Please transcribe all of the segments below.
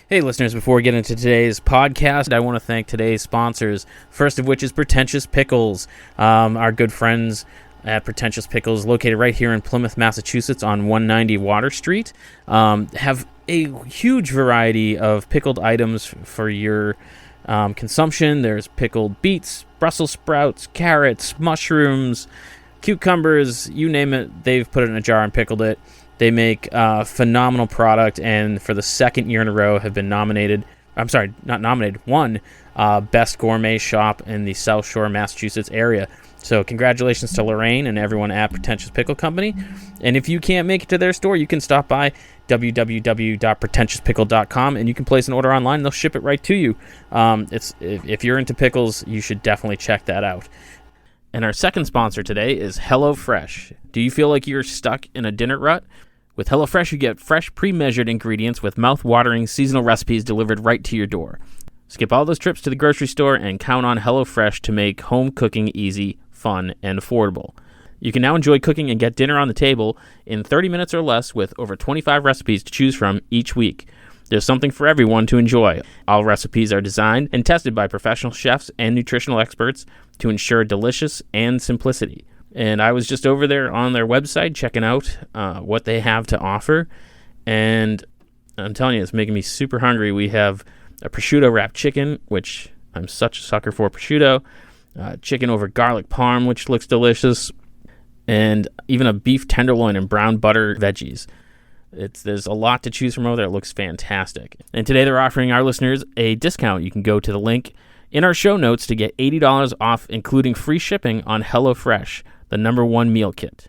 Hey listeners, before we get into today's podcast, I want to thank today's sponsors, first of which is Pretentious Pickles. Our good friends at Pretentious Pickles, located right here in Plymouth, Massachusetts on 190 Water Street, have a huge variety of pickled items for your consumption. There's pickled beets, Brussels sprouts, carrots, mushrooms, cucumbers, you name it, they've put it in a jar and pickled it. They make a phenomenal product, and for the second year in a row have been won Best Gourmet Shop in the South Shore, Massachusetts area. So congratulations to Lorraine and everyone at Pretentious Pickle Company. And if you can't make it to their store, you can stop by www.pretentiouspickle.com, and you can place an order online, and they'll ship it right to you. If you're into pickles, you should definitely check that out. And our second sponsor today is HelloFresh. Do you feel like you're stuck in a dinner rut? With HelloFresh, you get fresh, pre-measured ingredients with mouth-watering seasonal recipes delivered right to your door. Skip all those trips to the grocery store and count on HelloFresh to make home cooking easy, fun, and affordable. You can now enjoy cooking and get dinner on the table in 30 minutes or less with over 25 recipes to choose from each week. There's something for everyone to enjoy. All recipes are designed and tested by professional chefs and nutritional experts to ensure delicious and simplicity. And I was just over there on their website checking out what they have to offer. And I'm telling you, it's making me super hungry. We have a prosciutto wrapped chicken, which I'm such a sucker for prosciutto. Chicken over garlic parm, which looks delicious. And even a beef tenderloin and brown butter veggies. There's a lot to choose from over there. It looks fantastic. And today they're offering our listeners a discount. You can go to the link in our show notes to get $80 off, including free shipping on HelloFresh, the #1 meal kit.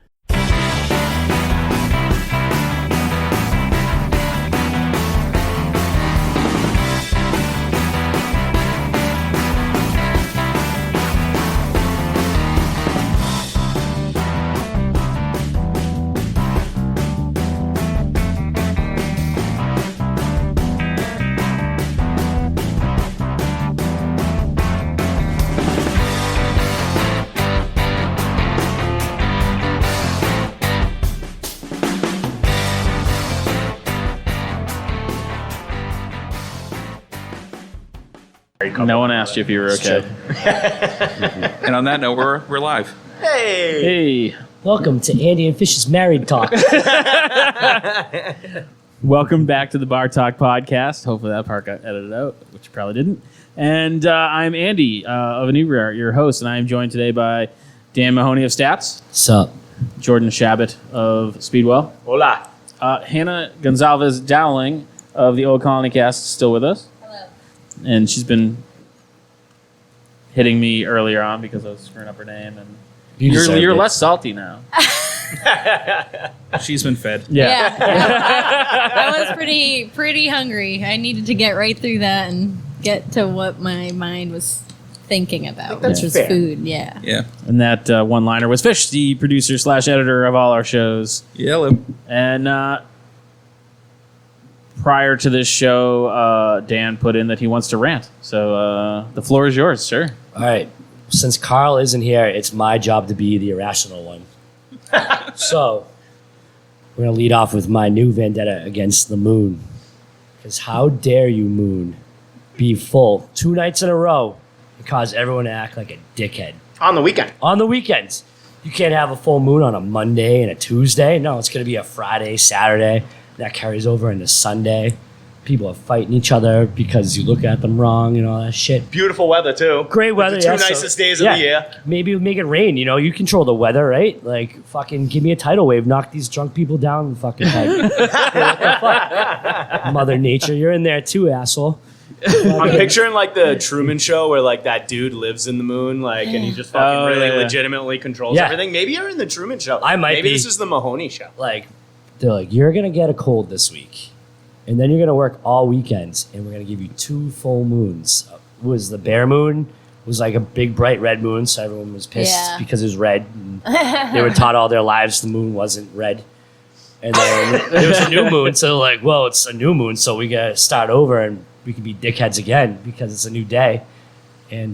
No one asked you if you were okay. And on that note, we're live. Hey. Welcome to Andy and Fish's Married Talk. Welcome back to the Bar Talk podcast. Hopefully that part got edited out, which you probably didn't. And I'm Andy of Inebriar, your host, and I am joined today by Dan Mahoney of Stats. Sup? Jordan Shabbat of Speedwell. Hola. Hannah Gonzalez Dowling of the Old Colony Cast is still with us. Hello. And she's been hitting me earlier on because I was screwing up her name. And you're less salty now. She's been fed. Yeah. I was pretty hungry. I needed to get right through that and get to what my mind was thinking about, which was fair. food. Yeah. Yeah. And that one-liner was Fish, the producer/editor of all our shows. Yellow. And prior to this show, Dan put in that he wants to rant. So the floor is yours, sir. All right. Since Carl isn't here, it's my job to be the irrational one. So, we're going to lead off with my new vendetta against the moon. Because how dare you, moon, be full 2 nights in a row and cause everyone to act like a dickhead. On the weekend. On the weekends. You can't have a full moon on a Monday and a Tuesday. No, it's going to be a Friday, Saturday. That carries over into Sunday. People are fighting each other because you look at them wrong and all that shit. Beautiful weather, too. Great weather, the two yeah, nicest days of the year. Maybe make it rain, you control the weather, right? Like, fucking give me a tidal wave, knock these drunk people down the fucking head. What the fuck? Mother Nature, you're in there too, asshole. I'm picturing like the Truman Show where like that dude lives in the moon, like, and he just fucking legitimately controls everything. Maybe you're in the Truman Show. Maybe this is the Mahoney Show. Like, they're like, you're gonna get a cold this week, and then you're gonna work all weekends, and we're gonna give you 2 full moons. It was the bare moon? It was like a big bright red moon, so everyone was pissed because it was red. And they were taught all their lives the moon wasn't red. And then there was a new moon, so like, well, it's a new moon, so we gotta start over and we can be dickheads again because it's a new day. And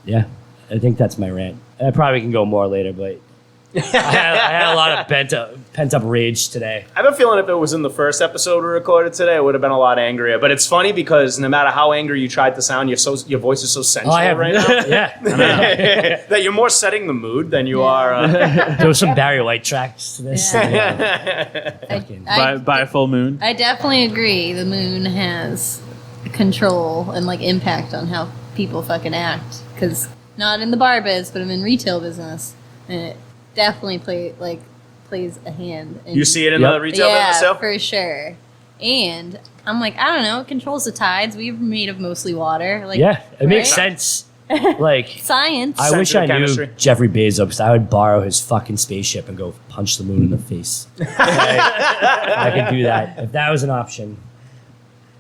yeah, I think that's my rant. I probably can go more later, but I had a lot of pent up rage today. I have a feeling if it was in the first episode we recorded today, I would have been a lot angrier. But it's funny because no matter how angry you tried to sound, your voice is so sensual right now. Yeah. That you're more setting the mood than you are. There was some Barry White tracks to this. By a full moon. I definitely agree. The moon has control and like impact on how people fucking act. Because not in the bar biz, but I'm in retail business, and it definitely plays a hand. You see it in the retail business, yeah, for sure. And I'm like, I don't know, it controls the tides. We're made of mostly water. Like, yeah, it makes right? sense. Like science. I wish I chemistry. knew Jeffrey Bezos because I would borrow his fucking spaceship and go punch the moon in the face. I could do that if that was an option.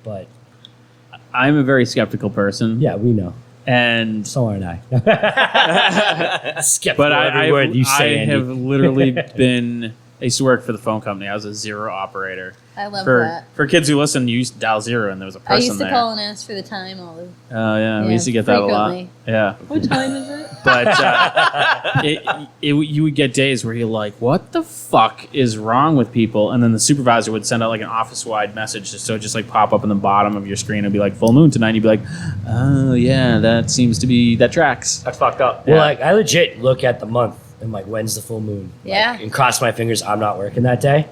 But I'm a very skeptical person. yeah, we know. And So aren't I. Skeptical but every word you say, I Andy. have literally been. I used to work for the phone company. I was a zero operator. I love for that. for kids who listen, you used to dial zero, and there was a person I used to there. call and ask for the time all the Oh yeah, we Yeah, used to get that a lot. frequently. Yeah, What time is it? but you would get days where you're like, "What the fuck is wrong with people?" And then the supervisor would send out like an office-wide message, so it just like pop up in the bottom of your screen and be like, "Full moon tonight." And you'd be like, "Oh yeah, that tracks." That's fucked up. Well, like I legit look at the month and like when's the full moon? Yeah. Like, and cross my fingers I'm not working that day.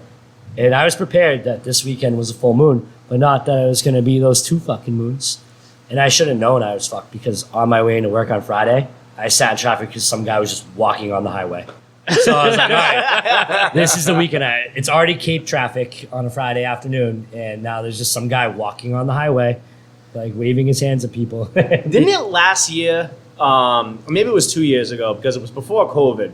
And I was prepared that this weekend was a full moon, but not that it was going to be those 2 fucking moons. And I should have known I was fucked because on my way into work on Friday, I sat in traffic because some guy was just walking on the highway. So I was like, all right, this is the weekend. It's already Cape traffic on a Friday afternoon, and now there's just some guy walking on the highway, like waving his hands at people. Didn't it last year, or maybe it was 2 years ago, because it was before COVID,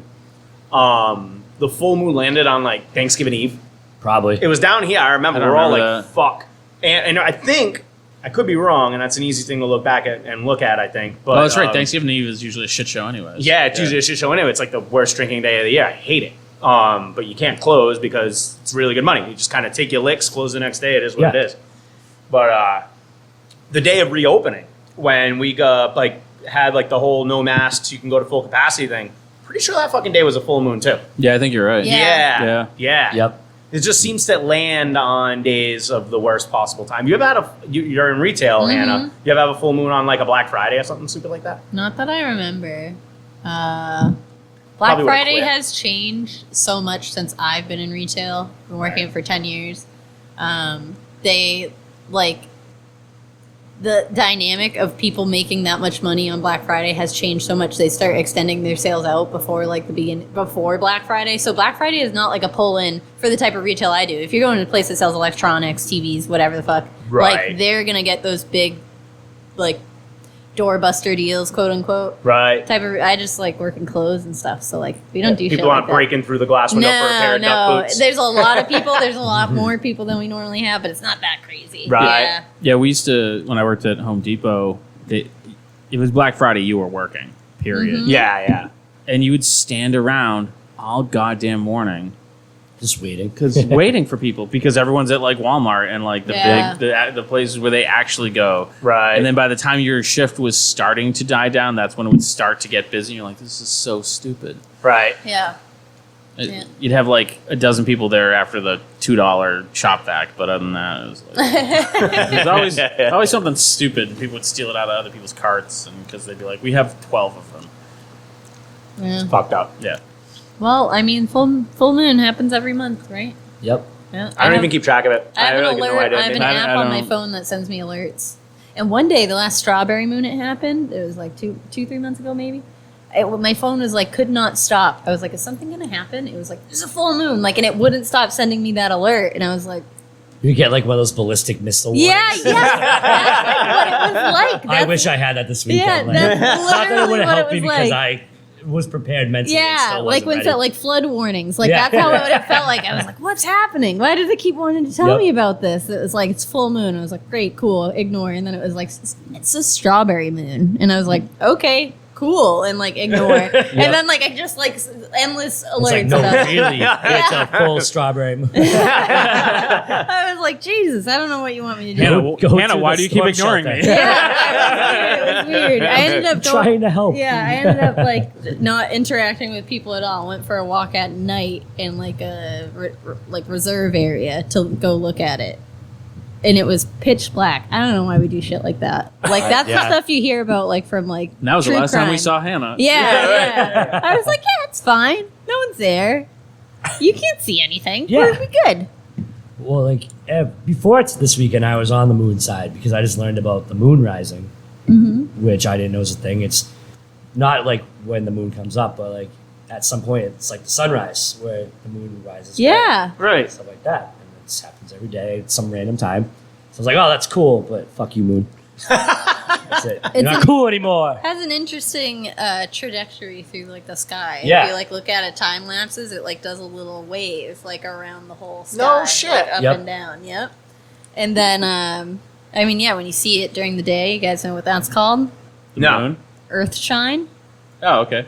the full moon landed on like Thanksgiving Eve? Probably. It was down here. I remember. I don't We're all like, remember fuck. And I think, I could be wrong, and that's an easy thing to look back at and look at, I think. But, Well, that's right. Thanksgiving Eve is usually a shit show, anyways. Yeah, it's usually a shit show anyway. It's like the worst drinking day of the year. I hate it. But you can't close because it's really good money. You just kind of take your licks, close the next day. It is what it is. But the day of reopening, when we had like the whole no masks, you can go to full capacity thing. Pretty sure that fucking day was a full moon too. Yeah, I think you're right. Yeah. Yeah. Yep. It just seems to land on days of the worst possible time. You ever had you're in retail, Hannah. You ever have a full moon on like a Black Friday or something stupid like that? Not that I remember. Black Probably would've Friday quit. has changed so much since I've been in retail. I've been working for 10 years. They like the dynamic of people making that much money on Black Friday has changed so much. They start extending their sales out before like before Black Friday. So Black Friday is not like a pull in for the type of retail I do. If you're going to a place that sells electronics, TVs, whatever the fuck, Right. like they're gonna get those big like doorbuster deals, quote unquote. Right. I just like work in clothes and stuff, so like we don't do shit People like aren't that. breaking through the glass window for a pair of duck boots. There's a lot of people. There's a lot more people than we normally have, but it's not that crazy. Right. Yeah. Yeah, we used to, when I worked at Home Depot, it was Black Friday, you were working, period. Mm-hmm. Yeah. And you would stand around all goddamn morning Just waiting. waiting for people because everyone's at like Walmart and like the Yeah. the places where they actually go. Right. And then by the time your shift was starting to die down, that's when it would start to get busy. You're like, this is so stupid. Right. Yeah. Yeah. You'd have like a dozen people there after the $2 shop vac, but other than that, it was like there's always something stupid. And people would steal it out of other people's carts, and because they'd be like, "We have 12 of them." Yeah. Fucked up. Yeah, Well, I mean, full moon happens every month, right? Yep. Yeah. I don't even keep track of it. I have really an have alert. no idea. I have an I app on my don't- phone that sends me alerts. And one day, the last strawberry moon it happened. It was like 3 months ago, maybe. My phone was like could not stop. I was like, "Is something gonna happen?" It was like, "There's a full moon!" Like, and it wouldn't stop sending me that alert. And I was like, You get like one of those ballistic missile warnings. "Yeah, that's like what it was like." I wish I had that this weekend. Yeah, like, that's not that it literally would have what it helped me was because like. I was prepared mentally. and Yeah, still like wasn't when ready. felt like flood warnings. Like Yeah. that's how it felt like. I was like, "What's happening? Why did they keep wanting to tell Yep. me about this?" It was like it's full moon. I was like, "Great, cool, ignore." And then it was like, "It's a strawberry moon," and I was like, "Okay, cool and like ignore. And then like I just like endless It's alerts. like, no, about- really, it's a full strawberry moon. I was like, Jesus, I don't know what you want me to do. Hannah, to why the do you keep storm ignoring shelter. me? Yeah, it was weird. I ended up Trying to help. Yeah, I ended up like not interacting with people at all. Went for a walk at night in like a reserve area to go look at it, and it was pitch black. I don't know why we do shit like that. Like that's the stuff you hear about, like from like. And that was the true last time we crime. saw Hannah. Yeah. I was like, yeah, it's fine. No one's there. You can't see anything. Yeah. We'll be good. Well, like before it's this weekend, I was on the moon side because I just learned about the moon rising, which I didn't know was a thing. It's not like when the moon comes up, but like at some point, it's like the sunrise where the moon rises. Yeah. Right. Stuff like that. And it happens every day at some random time. So I was like, oh, that's cool, but fuck you, moon. That's it. You're not cool anymore. Has an interesting trajectory through like the sky. Yeah. If you like look at it time lapses, it like does a little wave like around the whole sky. No shit. Like, up Yep. and down. Yep. And then I mean, yeah, when you see it during the day, you guys know what that's called? No. Moon? Earth shine. Oh, okay.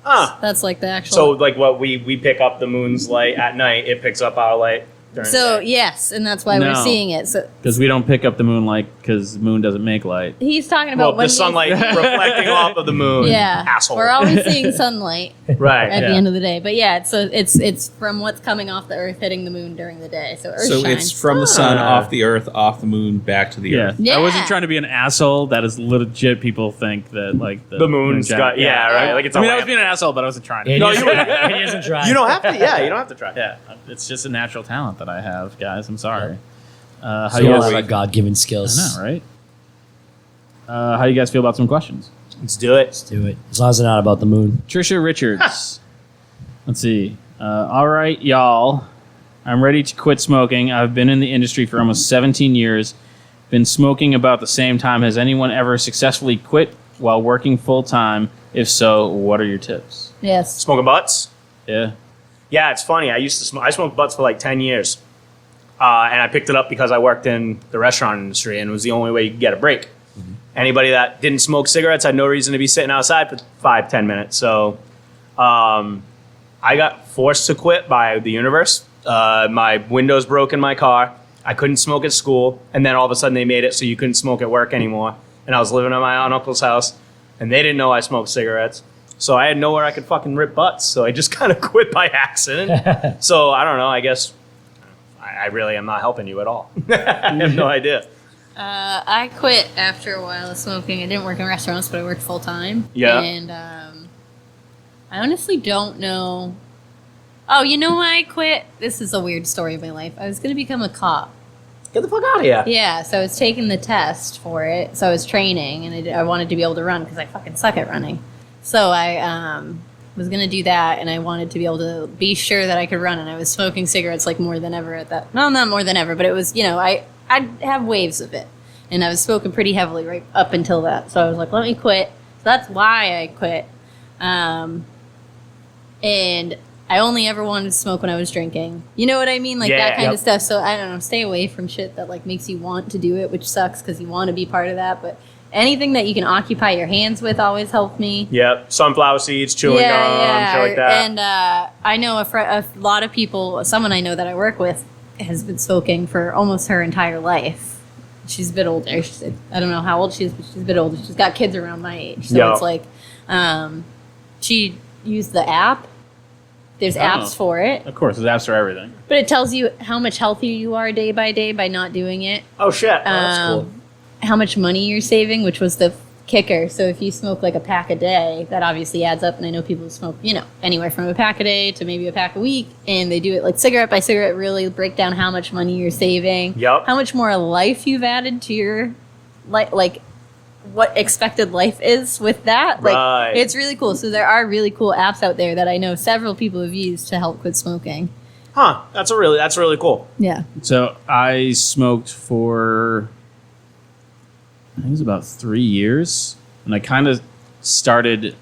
Ah. That's like the actual. So like what we pick up the moon's light at night, it picks up our light during So the day. yes, and that's why we're No. seeing it. So Because we don't pick up the moonlight because the moon doesn't make light. he's talking Well, about when the sunlight reflecting off of the moon. Yeah, Asshole. we're always seeing sunlight right. at Yeah. the end of the day. But yeah, it's from what's coming off the Earth hitting the moon during the day. So Earth So shine. it's from the sun, off the earth, off the moon, back to the Yeah. earth. Yeah. I wasn't trying to be an asshole. That is legit. People think that like The moon's got right. Like it's I mean, a I was lamp. being an asshole, but I wasn't trying to. It No, is- you- it isn't dry. You don't have to. Yeah, you don't have to try. Yeah, it's just a natural talent that I have, guys. I'm sorry. How So you all guys? our God-given skills. I know, right? How you guys feel about some questions? Let's do it. Let's do it. As long as it's not about the moon. Trisha Richards. Let's see. All right, y'all. I'm ready to quit smoking. I've been in the industry for almost 17 years. Been smoking about the same time. Has anyone ever successfully quit while working full time? If so, what are your tips? Yes. Smoking butts. Yeah. Yeah, it's funny. I used to smoke. I smoked butts for like 10 years, and I picked it up because I worked in the restaurant industry, and it was the only way you could get a break. Anybody that didn't smoke cigarettes had no reason to be sitting outside for 5-10 minutes. So, I got forced to quit by the universe. My windows broke in my car. I couldn't smoke at school, and then all of a sudden they made it so you couldn't smoke at work anymore. And I was living at my aunt and uncle's house, and they didn't know I smoked cigarettes. So I had nowhere I could fucking rip butts. So I just kind of quit by accident. So I don't know. I guess I really am not helping you at all. I have no idea. I quit after a while of smoking. I didn't work in restaurants, but I worked full time. Yeah. And I honestly don't know. Oh, you know why I quit? This is a weird story of my life. I was going to become a cop. Get the fuck out of here. Yeah, so I was taking the test for it. So I was training, and I wanted to be able to run because I fucking suck at running. So I was going to do that, and I wanted to be able to be sure that I could run. And I was smoking cigarettes like more than ever at that. No, not more than ever, but it was, I'd have waves of it. And I was smoking pretty heavily right up until that. So I was like, let me quit. So that's why I quit. And I only ever wanted to smoke when I was drinking. You know what I mean? Like Yeah. that kind Yep. of stuff. So I don't know, stay away from shit that like makes you want to do it, which sucks because you want to be part of that. But anything that you can occupy your hands with always helped me. Yep. Sunflower seeds, chewing gum, shit like that. And I know a lot of people, someone I know that I work with has been smoking for almost her entire life. She's a bit older. I don't know how old she is, but she's a bit older. She's got kids around my age. So Yeah. it's like she used the app. There's apps for it. Of course, there's apps for everything. But it tells you how much healthier you are day by day by not doing it. Oh, shit. Oh, that's cool. How much money you're saving, which was the kicker. So if you smoke like a pack a day, that obviously adds up. And I know people who smoke, anywhere from a pack a day to maybe a pack a week. And they do it like cigarette by cigarette, really break down how much money you're saving. Yep. How much more life you've added to your, like what expected life is with that. Like, Right. it's really cool. So there are really cool apps out there that I know several people have used to help quit smoking. Huh. That's really cool. Yeah. So I smoked for, I think it was about 3 years. And I kind of started,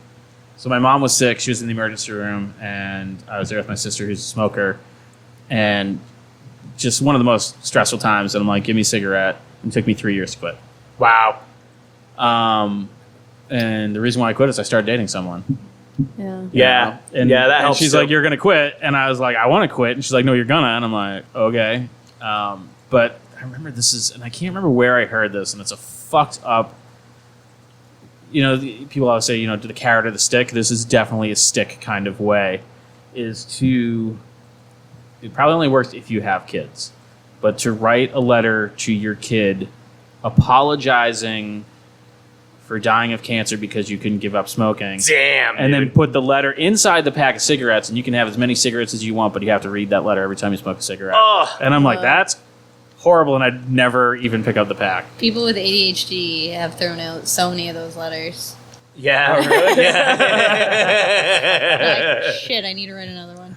so my mom was sick. She was in the emergency room. And I was there with my sister who's a smoker. And just one of the most stressful times. And I'm like, give me a cigarette. It took me 3 years to quit. Wow. And the reason why I quit is I started dating someone. Yeah. Yeah. And, that and helps. she's too. like, "You're gonna quit," and I was like, "I want to quit," and she's like, "No, you're gonna," and I'm like, "Okay." But I remember and I can't remember where I heard this, and it's a fucked up. People always say, to the carrot or the stick. This is definitely a stick kind of way. It probably only works if you have kids, but to write a letter to your kid apologizing for dying of cancer because you couldn't give up smoking. Damn. And then dude. put the letter inside the pack of cigarettes, and you can have as many cigarettes as you want, but you have to read that letter every time you smoke a cigarette. Oh. And I'm like, that's horrible, and I'd never even pick up the pack. People with ADHD have thrown out so many of those letters. Yeah. Really? Yeah. Like, shit, I need to write another one.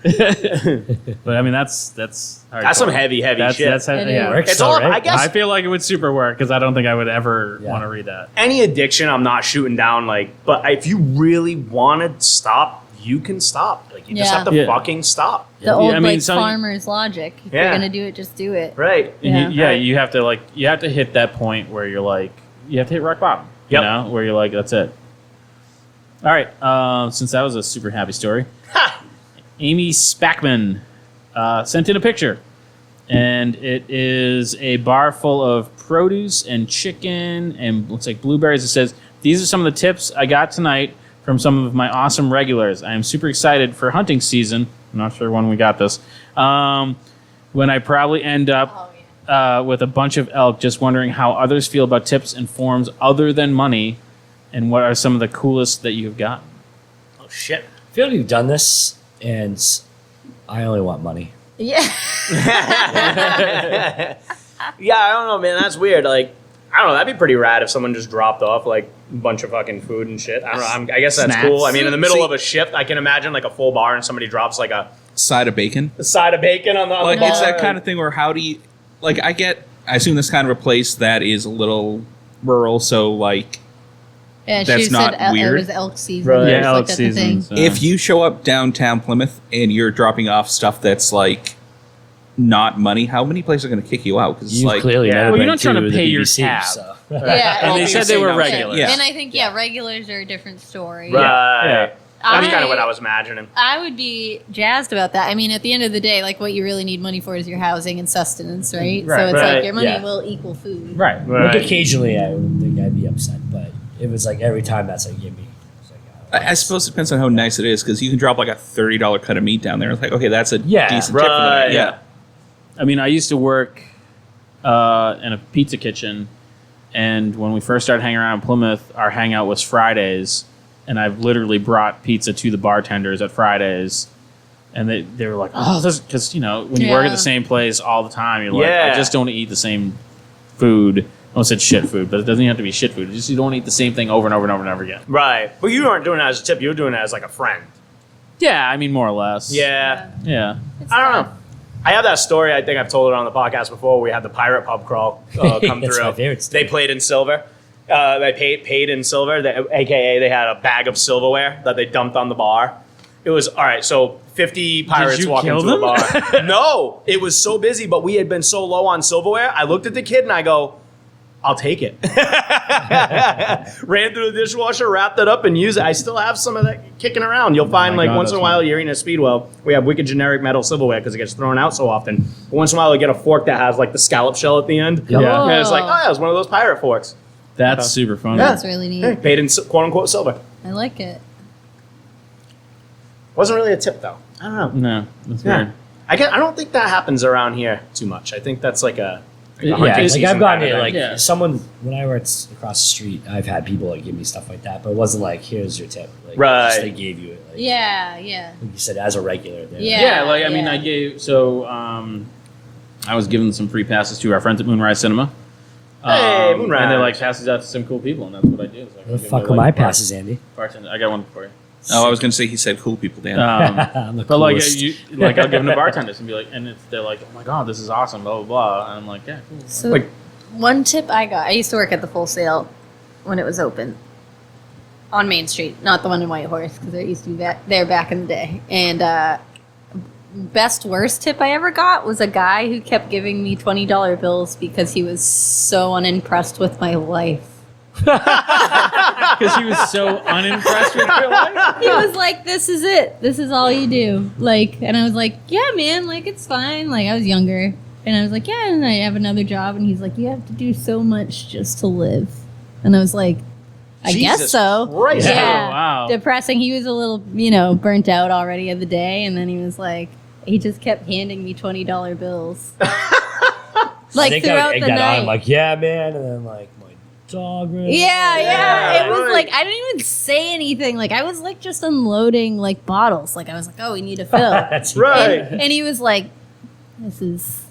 But I mean, that's hardcore. That's some heavy shit. That's heavy. It Yeah. Works, It's all. right? I guess I feel like it would super work because I don't think I would ever Yeah. want to read that. any addiction, I'm not shooting down. But if you really want to stop, you can stop. Like you just Yeah. have to Yeah. fucking stop. The old I mean, some- farmer's logic. If Yeah. you're gonna do it, just do it. Right. Yeah. You have to hit that point where you're like, you have to hit rock bottom. Yep. Where you're like, that's it. All right. Since that was a super happy story, Amy Spackman sent in a picture, and it is a bar full of produce and chicken and looks like blueberries. It says, "These are some of the tips I got tonight from some of my awesome regulars. I am super excited for hunting season." I'm not sure when we got this. When I probably end up with a bunch of elk, just wondering how others feel about tips and forms other than money, and what are some of the coolest that you've gotten. Oh shit. I feel like you've done this, and I only want money. Yeah. Yeah, I don't know, man. That's weird. I don't know. That'd be pretty rad if someone just dropped off a bunch of fucking food and shit. I don't know. I guess that's Snacks. cool. I mean, in the middle of a shift, I can imagine a full bar and somebody drops a Side of bacon. side of bacon on the Like bar. it's that kind of thing where how do you I assume this kind of a place that is a little rural, so Yeah, That's she not said weird. it was elk season. Right. Just Yeah, elk looked at the thing. season. So. if you show up downtown Plymouth and you're dropping off stuff that's not money, how many places are going to kick you out? Because You've clearly yeah. never Well, you're been not trying to the pay your BBC, tab. so. Yeah, And they elk said they season. were Yeah. regulars. Yeah. And I think regulars are a different story. Right. Yeah. That's kind of what I was imagining. I would be jazzed about that. I mean, at the end of the day, what you really need money for is your housing and sustenance, right? Right. So it's Right. your money Yeah. will equal food. Right. Occasionally, I would think I'd be upset, but if it's every time, that's give me. It's I suppose it depends on how nice it is, because you can drop a $30 cut of meat down there. It's okay, that's a Yeah. decent tip for the night. Right. Yeah. I mean, I used to work in a pizza kitchen, and when we first started hanging around in Plymouth, our hangout was Fridays, and I've literally brought pizza to the bartenders at Fridays, and they were like, "Oh, this," because when you work at Yeah. the same place all the time, you're like, Yeah. "I just don't eat the same food." I almost said shit food, but it doesn't have to be shit food. You just you don't eat the same thing over and over and over and over again. Right. But you weren't doing it as a tip. You were doing it as a friend. Yeah, I mean, more or less. Yeah. Yeah. It's I don't tough. know. I have that story. I think I've told it on the podcast before. We had the pirate pub crawl come That's through. my favorite story. They played in silver. They paid in silver. AKA, they had a bag of silverware that they dumped on the bar. It was all right. So 50 pirates you walk kill into the them? bar. No, it was so busy, but we had been so low on silverware. I looked at the kid and I go, "I'll take it." Ran through the dishwasher, wrapped it up, and used it. I still have some of that kicking around. You'll find my God, once in a that's while funny. you're eating a Speedwell. We have wicked generic metal silverware because it gets thrown out so often. But once in a while, you get a fork that has the scallop shell at the end. Yep. Yeah. And it's like, oh yeah, it's one of those pirate forks. That's super fun. Yeah. That's really neat. Hey, paid in quote unquote silver. I like it. Wasn't really a tip though. I don't know. No, that's Yeah. weird. I don't think that happens around here too much. I think that's like a Yeah, hunting like, season I've gotten kind of it. thing. Yeah. Someone when I worked across the street, I've had people give me stuff like that, but it wasn't here's your tip. Right. Just they gave you it. Yeah. Like you said, as a regular. There. Yeah. I mean, I gave I was giving some free passes to our friends at Moonrise Cinema. Hey, And they Moonrise. passes out to some cool people, and that's what I do. Is I Where the give fuck them, are my passes, Andy? Bartender, I got one for you. Oh, I was going to say he said cool people, Dan. I'm the But coolest. I'll give them to bartenders and be like, and they're like, "Oh my god, this is awesome!" Blah blah blah. And I'm like, "Yeah, cool." So one tip I got, I used to work at the Full Sail when it was open on Main Street, not the one in Whitehorse because it used to be there back in the day. And best worst tip I ever got was a guy who kept giving me $20 bills because he was so unimpressed with my life. Because he was so unimpressed with your life. He was like, "This is it. This is all you do." Like, and I was like, "Yeah, man. Like, it's fine." Like, I was younger, and I was like, "Yeah." And I have another job, and he's like, "You have to do so much just to live." And I was like, "I guess Jesus so." Christ. Yeah. Oh, wow. Depressing. He was a little, burnt out already of the day, and then he was like, he just kept handing me $20 bills. Like I think throughout I the got night. on, like, yeah, man, and then like my dog. Ran Yeah. Yeah, It was right. like I didn't even say anything. Like I was like just unloading like bottles. Like I was like, "Oh, we need a fill." That's Right. And he was like, "This is."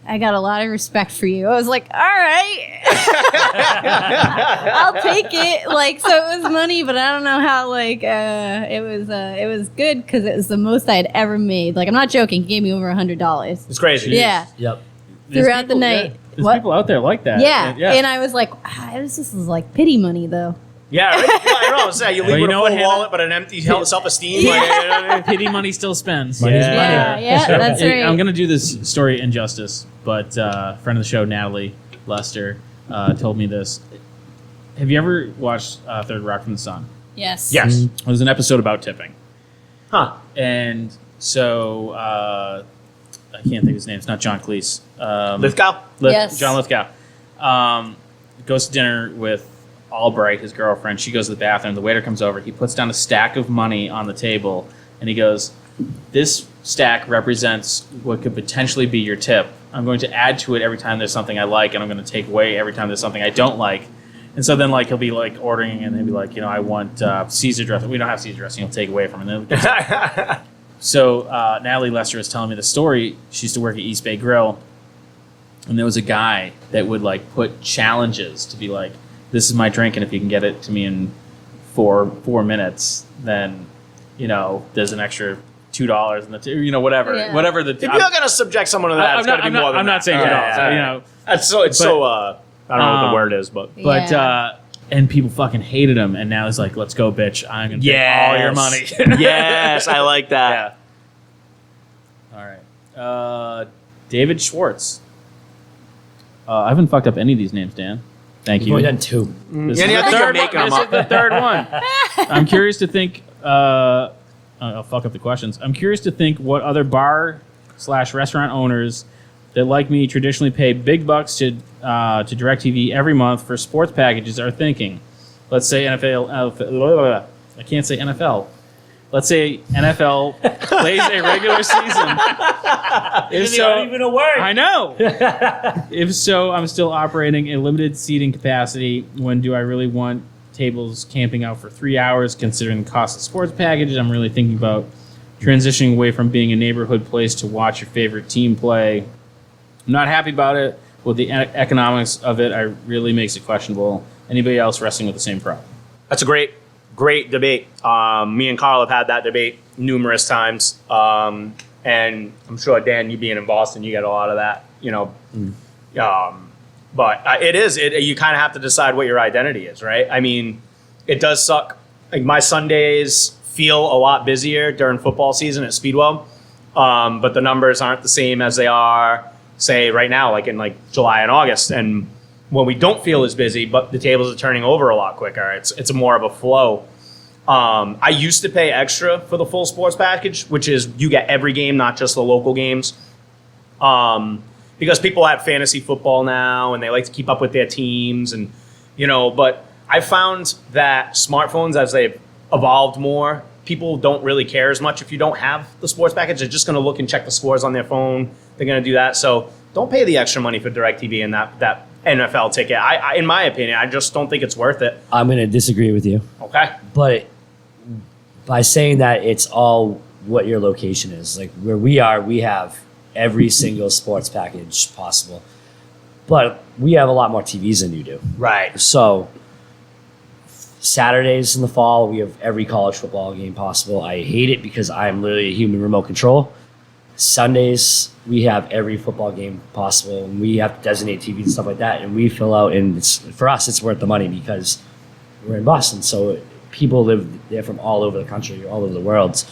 I got a lot of respect for you. I was like, "All right, I'll take it." Like, so it was money, but I don't know how. Like, it was good because it was the most I had ever made. Like, I'm not joking. He gave me over $100. It's crazy. Yeah, Yep. There's throughout the people- night. yeah, there's What? people out there like that. Yeah. yeah. And I was like, this is like pity money though. Yeah, right? I know. So you leave Well, you with know a what, full Hannah? wallet, but an empty self-esteem. Yeah. Like, you know what I mean? Pity money still spends. Money's Yeah. money. Yeah, that's right. I'm going to do this story injustice, but friend of the show, Natalie Lester, told me this. Have you ever watched Third Rock from the Sun? Yes. Yes. There's an episode about tipping. Huh. And so, I can't think of his name. It's not John Cleese. Lithgow? Yes. John Lithgow. Goes to dinner with Albright, his girlfriend. She goes to the bathroom. The waiter comes over. He puts down a stack of money on the table, and he goes, "This stack represents what could potentially be your tip. I'm going to add to it every time there's something I like, and I'm going to take away every time there's something I don't like." And so then, like, he'll be like ordering, and he'll be like, I want Caesar dressing. We don't have Caesar dressing. He'll take away from it. So Natalie Lester was telling me the story. She used to work at East Bay Grill, and there was a guy that would like put challenges to be like, "This is my drink, and if you can get it to me in four minutes, then there's an extra $2 in the whatever Yeah. whatever the." If you're going to subject someone to that, I'm it's got to be more than I'm that. not saying $2. That's so, it's so, I don't know what the word is, but. But Yeah. and people fucking hated him, and now he's like, "Let's go, bitch! I'm gonna take all your money." Yes, I like that. Yeah. All right. David Schwartz. I haven't fucked up any of these names, Dan. Thank You've you. only done 2. This Yeah, is I the think you're third making one. them This is the third one. I'm curious to think. I'll fuck up the questions. I'm curious to think what other bar/restaurant owners that, like me, traditionally pay big bucks to DirecTV every month for sports packages are thinking. Let's say NFL. I can't say NFL. Let's say NFL plays a regular season. If so, even a word. I know. If so, I'm still operating a limited seating capacity. When do I really want tables camping out for 3 hours, considering the cost of sports packages? I'm really thinking about transitioning away from being a neighborhood place to watch your favorite team play. I'm not happy about it. With the economics of it, it really makes it questionable. Anybody else wrestling with the same problem? That's a great debate. Me and Carl have had that debate numerous times. And I'm sure, Dan, you being in Boston, you get a lot of that, but you kind of have to decide what your identity is, right? I mean, it does suck. Like my Sundays feel a lot busier during football season at Speedwell. But the numbers aren't the same as they are, say, right now, like in like July and August. And when we don't feel as busy, but the tables are turning over a lot quicker, it's more of a flow. I used to pay extra for the full sports package, which is you get every game, not just the local games. Because people have fantasy football now and they like to keep up with their teams and, but I found that smartphones, as they've evolved more, people don't really care as much if you don't have the sports package. They're just going to look and check the scores on their phone. They're going to do that. So don't pay the extra money for DirecTV and that NFL ticket. I, in my opinion, I just don't think it's worth it. I'm going to disagree with you. Okay. But by saying that, it's all what your location is. Like where we are, we have every single sports package possible. But we have a lot more TVs than you do. Right. So Saturdays in the fall, we have every college football game possible. I hate it because I'm literally a human remote control. Sundays, we have every football game possible, and we have to designate TVs and stuff like that, and we fill out, and for us, it's worth the money because we're in Boston, so people live there from all over the country, all over the world.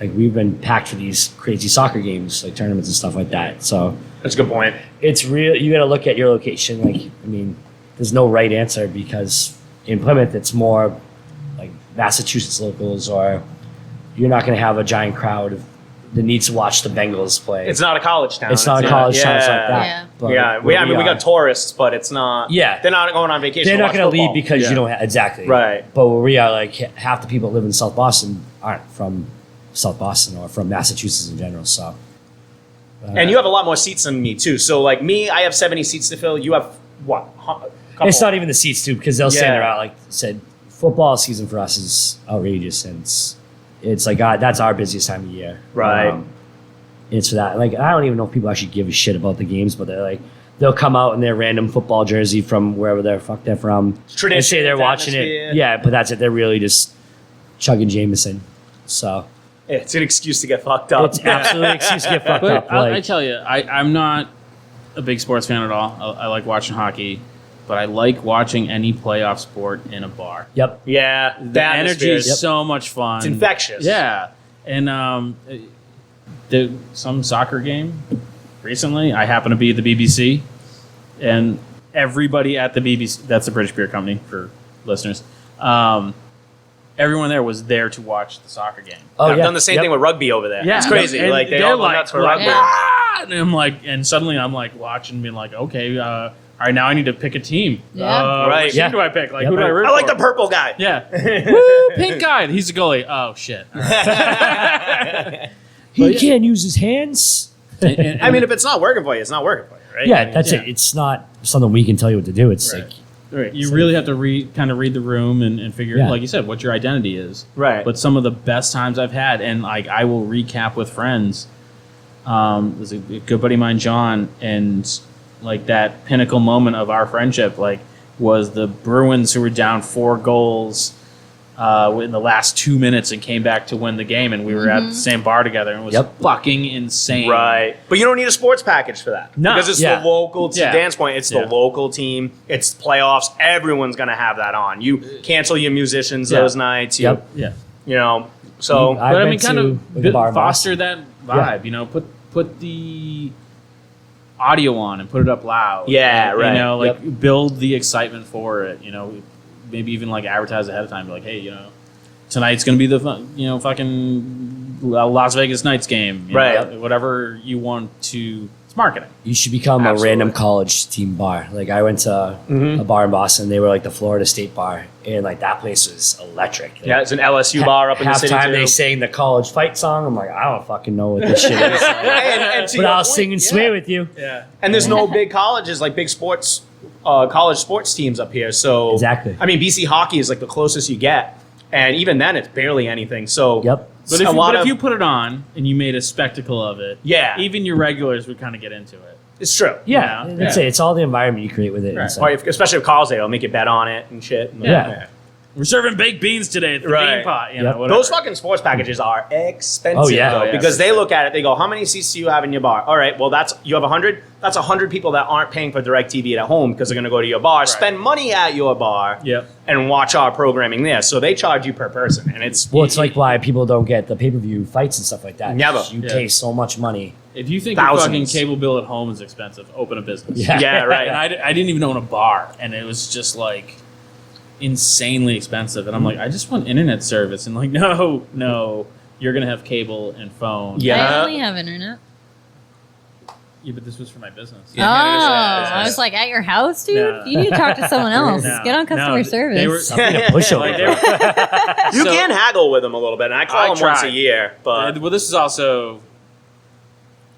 Like, we've been packed for these crazy soccer games, like tournaments and stuff like that, so That's a good point. it's real. You got to look at your location. Like, I mean, there's no right answer because In Plymouth, it's more like Massachusetts locals, or you're not going to have a giant crowd that needs to watch the Bengals play. It's not a college town. It's not a college town. It's like Yeah. that. Yeah. But Yeah, we got tourists, but it's not. Yeah. They're not going on vacation. They're to not watch going to leave football. because Yeah. you don't exactly. Right. But where we are, like half the people that live in South Boston aren't from South Boston or from Massachusetts in general. So. And you have a lot more seats than me too. So like me, I have 70 seats to fill. You have what? Couple. It's not even the seats too, because they'll stand Yeah. around. Like I said, football season for us is outrageous, and it's like that's our busiest time of year. Right. It's for that. Like I don't even know if people actually give a shit about the games, but they'll come out in their random football jersey from wherever they're from, Tradition, and say they're it's watching atmosphere. it. Yeah, but that's it. They're really just chugging Jameson. So It's an excuse to get fucked up. it's absolutely an excuse to get fucked But up. I tell you, I'm not a big sports fan at all. I like watching hockey, but I like watching any playoff sport in a bar. Yep. Yeah, The energy is Yep. so much fun. It's infectious. Yeah, and some soccer game recently. I happened to be at the BBC, and everybody at the BBC, that's the British Beer Company for listeners, everyone there was there to watch the soccer game. Oh I've yeah. done the same Yep. thing with rugby over there. Yeah, It's crazy. And Like they they're all go nuts for rugby. Yeah. "Ah!" And I'm like, and suddenly I'm like watching, being like, okay, all right, now I need to pick a team. Yeah. Right. Which team Yeah. do I pick? Like, Yep. who do I root I like for? the purple guy. Yeah. Woo, pink guy. He's the goalie. Oh shit. All right. He can't use his hands. I mean, if it's not working for you, it's not working for you, right? Yeah, that's Yeah. it. It's not something we can tell you what to do. It's Right. like Right. You really have to kind of read the room and figure, Yeah. like you said, what your identity is. Right. But some of the best times I've had, and like I will recap with friends. There's a good buddy of mine, John, and like that pinnacle moment of our friendship, like was the Bruins who were down 4 goals in the last 2 minutes and came back to win the game, and we were at the same bar together, and it was Yep. fucking insane. Right. But you don't need a sports package for that. No. Because it's Yeah. the local team. Yeah. Dan's point, it's Yeah. the local team. It's playoffs. Everyone's going to have that on. You cancel your musicians Yeah. those nights. You, Yep. Yeah. you know, so I've But I been mean, kind to, of like, a bar in foster Boston. that vibe. You know, put the audio on and put it up loud. Yeah, And, right. You know, like build the excitement for it. You know, maybe even like advertise ahead of time. Like, hey, you know, tonight's gonna be the fucking Las Vegas Knights game. You Right. know, whatever you want to. It's marketing. You should become Absolutely. a random college team bar. Like I went to a bar in Boston. They were like the Florida State bar, and like that place was electric. Like, yeah, it's an LSU bar up in the city halftime too. they sang the college fight song. I'm like, I don't fucking know what this shit is. and to But your I'll point, sing and yeah. swear with you. Yeah. And there's no big colleges, like big sports, college sports teams up here. So Exactly. I mean, BC hockey is like the closest you get, and even then, it's barely anything. So Yep. But if you put it on and you made a spectacle of it, Yeah. even your regulars would kind of get into it. it's true. Yeah, Yeah. that's Yeah. it. It's all the environment you create with it. Right. And so- Or especially if college day, they'll make you bet on it and shit. Yeah. We're serving baked beans today at the Right. game pot. You Yep. know, whatever. Those fucking sports packages are expensive, Oh, yeah. though, Oh, yeah. because they look at it, they go, how many seats do you have in your bar? All right, well, you have 100. That's 100 people that aren't paying for DirecTV at home because they're going to go to your bar, spend money at your bar, Yep. and watch our programming there. So they charge you per person, and it's Well, it's like why people don't get the pay-per-view fights and stuff like that. Never. You Yeah. pay so much money. If you think Thousands. your fucking cable bill at home is expensive, open a business. Yeah. yeah, right. And I didn't even own a bar, and it was just like insanely expensive. And I'm like, I just want internet service. And like, no, you're gonna have cable and phone. Yeah. I only have internet. Yeah, but this was for my business. Oh, I was like, at your house, dude? No. You need to talk to someone else. No. Get on customer No, service. they were- Something to push over. Like, they were- You So- can haggle with them a little bit, and I call I them once a tried. year. But well, this is also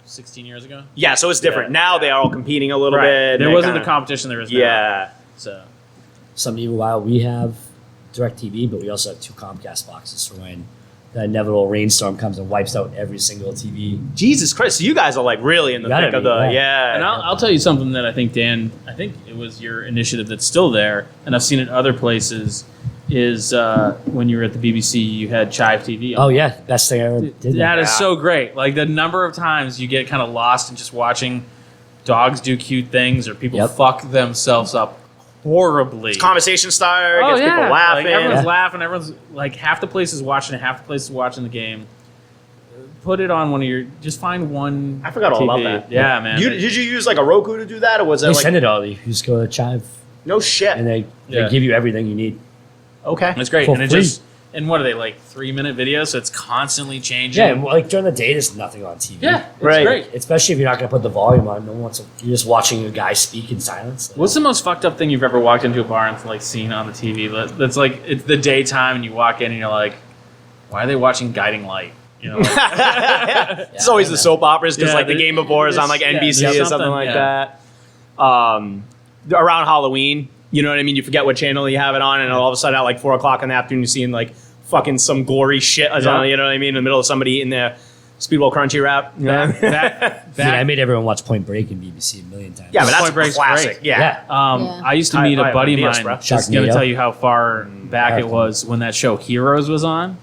16 years ago. yeah, so it's different. Yeah. Now they are all competing a little bit. There They wasn't kinda- the competition there is now. Yeah. So Some even while we have DirecTV, but we also have 2 Comcast boxes for when the inevitable rainstorm comes and wipes out every single TV. Jesus Christ, so you guys are like really in the Gotta thick of be, the yeah. And I'll tell you something that I think, Dan, I think it was your initiative that's still there, and I've seen it other places, is when you were at the BBC, you had Chive TV on. Oh yeah, best thing I ever did. That is Yeah. so great. Like the number of times you get kind of lost in just watching dogs do cute things or people Yep. fuck themselves up horribly. conversation starter, gets people Like, laughing. everyone's Yeah. laughing. Everyone's like half the place is watching it, half the place is watching the game. Put it on one of your. Just find one. I forgot all about TV. that. Yeah, man. Did you use like a Roku to do that, or was it They like? send it all. You just go to Chive. No shit. and they Yeah. give you everything you need. Okay. It's great. For And it free. and what are they, like 3-minute videos? So it's constantly changing. Yeah, and like during the day, there's nothing on TV. Yeah, it's Right. great. Especially if you're not going to put the volume on. No one wants to, you're just watching a guy speak in silence. What's the most fucked up thing you've ever walked into a bar and like seen on the TV? That's like it's the daytime and you walk in and you're like, why are they watching Guiding Light? You know, like, It's always the soap operas because Yeah, like the there- Game Before is on like yeah, NBC there's or something something, like yeah. that. Around Halloween, you know what I mean? You forget what channel you have it on, and all of a sudden at like 4 o'clock in the afternoon, you're seeing like fucking some gory shit. Is on, Yeah. you know what I mean? In the middle of somebody eating their Speedball Crunchy wrap. Dude, I made everyone watch Point Break in BBC a million times. Yeah, but that's Point Break's classic. great. Yeah. Yeah. Yeah. I used to I- meet I a buddy of have mine. ideas, Just going to Sharknado. tell you how far back it Marathon. was when that show Heroes was on.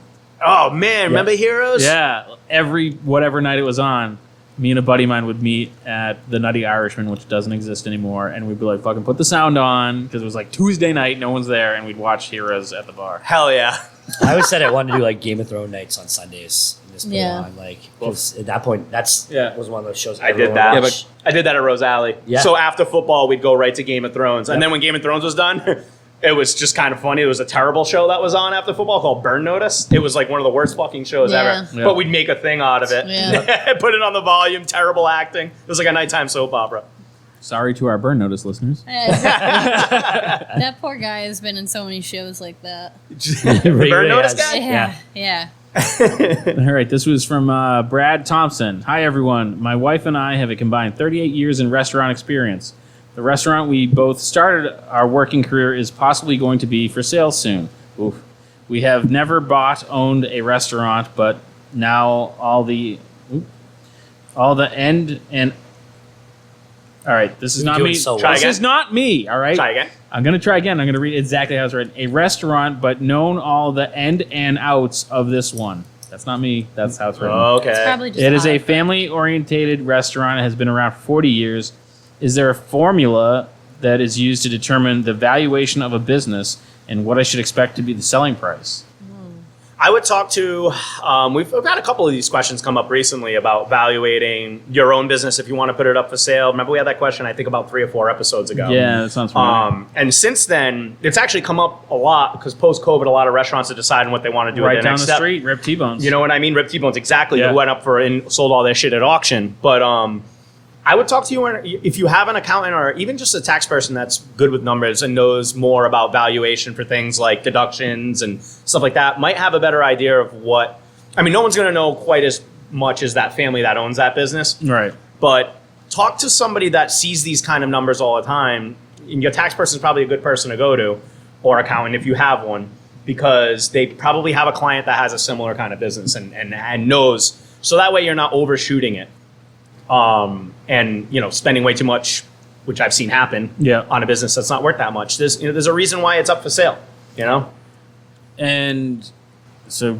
Oh man, remember Heroes? Yeah, every whatever night it was on, me and a buddy of mine would meet at the Nutty Irishman, which doesn't exist anymore, and we'd be like, "Fucking put the sound on," because it was like Tuesday night, no one's there, and we'd watch Heroes at the bar. Hell yeah. I always said I wanted to do like Game of Thrones nights on Sundays. And just put it Yeah. on, like, 'cause at that point, was one of those shows I did everyone that. watched. I did that at Rose Alley. Yeah. So after football, we'd go right to Game of Thrones. And then when Game of Thrones was done, it was just kind of funny. It was a terrible show that was on after football called Burn Notice. It was like one of the worst fucking shows Yeah. ever. Yeah. But we'd make a thing out of it. Yeah. Put it on the volume, terrible acting. It was like a nighttime soap opera. Sorry to our Burn Notice listeners. That poor guy has been in so many shows like that. He Burn really Notice has. guy? Yeah. All right, this was from Brad Thompson. Hi, everyone. My wife and I have a combined 38 years in restaurant experience. The restaurant we both started our working career is possibly going to be for sale soon. Oof. We have never owned a restaurant, but now all the end and all right, this is You're not doing me. so well. This Try is not me. All right, Try again. I'm going to try again. I'm going to read exactly how it's written. A restaurant, but known all the end and outs of this one. That's not me. That's how it's written. Okay. Probably just It is a odd. family-orientated restaurant. It has been around for 40 years. Is there a formula that is used to determine the valuation of a business and what I should expect to be the selling price? I would talk to, we've had a couple of these questions come up recently about valuating your own business if you want to put it up for sale. Remember we had that question, I think, about 3 or 4 episodes ago. Yeah, that sounds familiar. And since then, it's actually come up a lot because post-COVID, a lot of restaurants are deciding what they want to do right with down their the next step. street, Rip T-Bones. You know what I mean? Rip T-Bones, exactly. Yeah. Who went up for and sold all their shit at auction. But I would talk to you if you have an accountant or even just a tax person that's good with numbers and knows more about valuation for things like deductions and stuff like that, might have a better idea of what. I mean, no one's going to know quite as much as that family that owns that business. Right. But talk to somebody that sees these kind of numbers all the time. And your tax person is probably a good person to go to, or accountant if you have one, because they probably have a client that has a similar kind of business and knows. So that way you're not overshooting it. And spending way too much, which I've seen happen on a business that's not worth that much. There's a reason why it's up for sale, And so,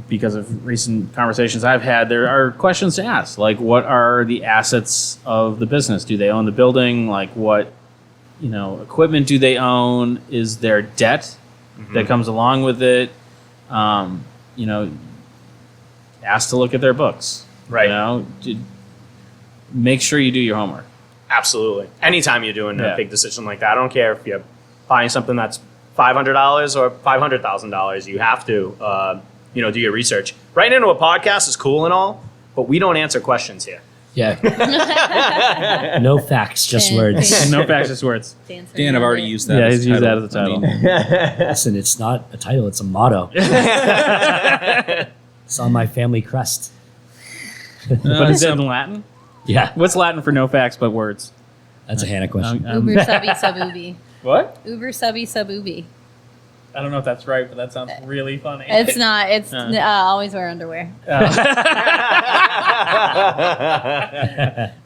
because of recent conversations I've had, there are questions to ask. Like, what are the assets of the business? Do they own the building? Like, what, equipment do they own? Is there debt that comes along with it? Ask to look at their books. Right. Make sure you do your homework. Absolutely. Anytime you're doing Yeah. a big decision like that, I don't care if you're buying something that's $500 or $500,000. You have to, do your research. Writing into a podcast is cool and all, but we don't answer questions here. Yeah. No facts, just Yeah, words. No facts, just words. Dan, I've already used that. Yeah, as he's a used that title. as a title. I mean, Listen, it's not a title, it's a motto. It's on my family crest. But is it in Latin? Yeah, What's Latin for no facts but words? that's a Hannah question. Uber Subby Sub Ubi. What? Uber Subby Sub Ubi. I don't know if that's right, but that sounds really funny. It's not. It's always wear underwear.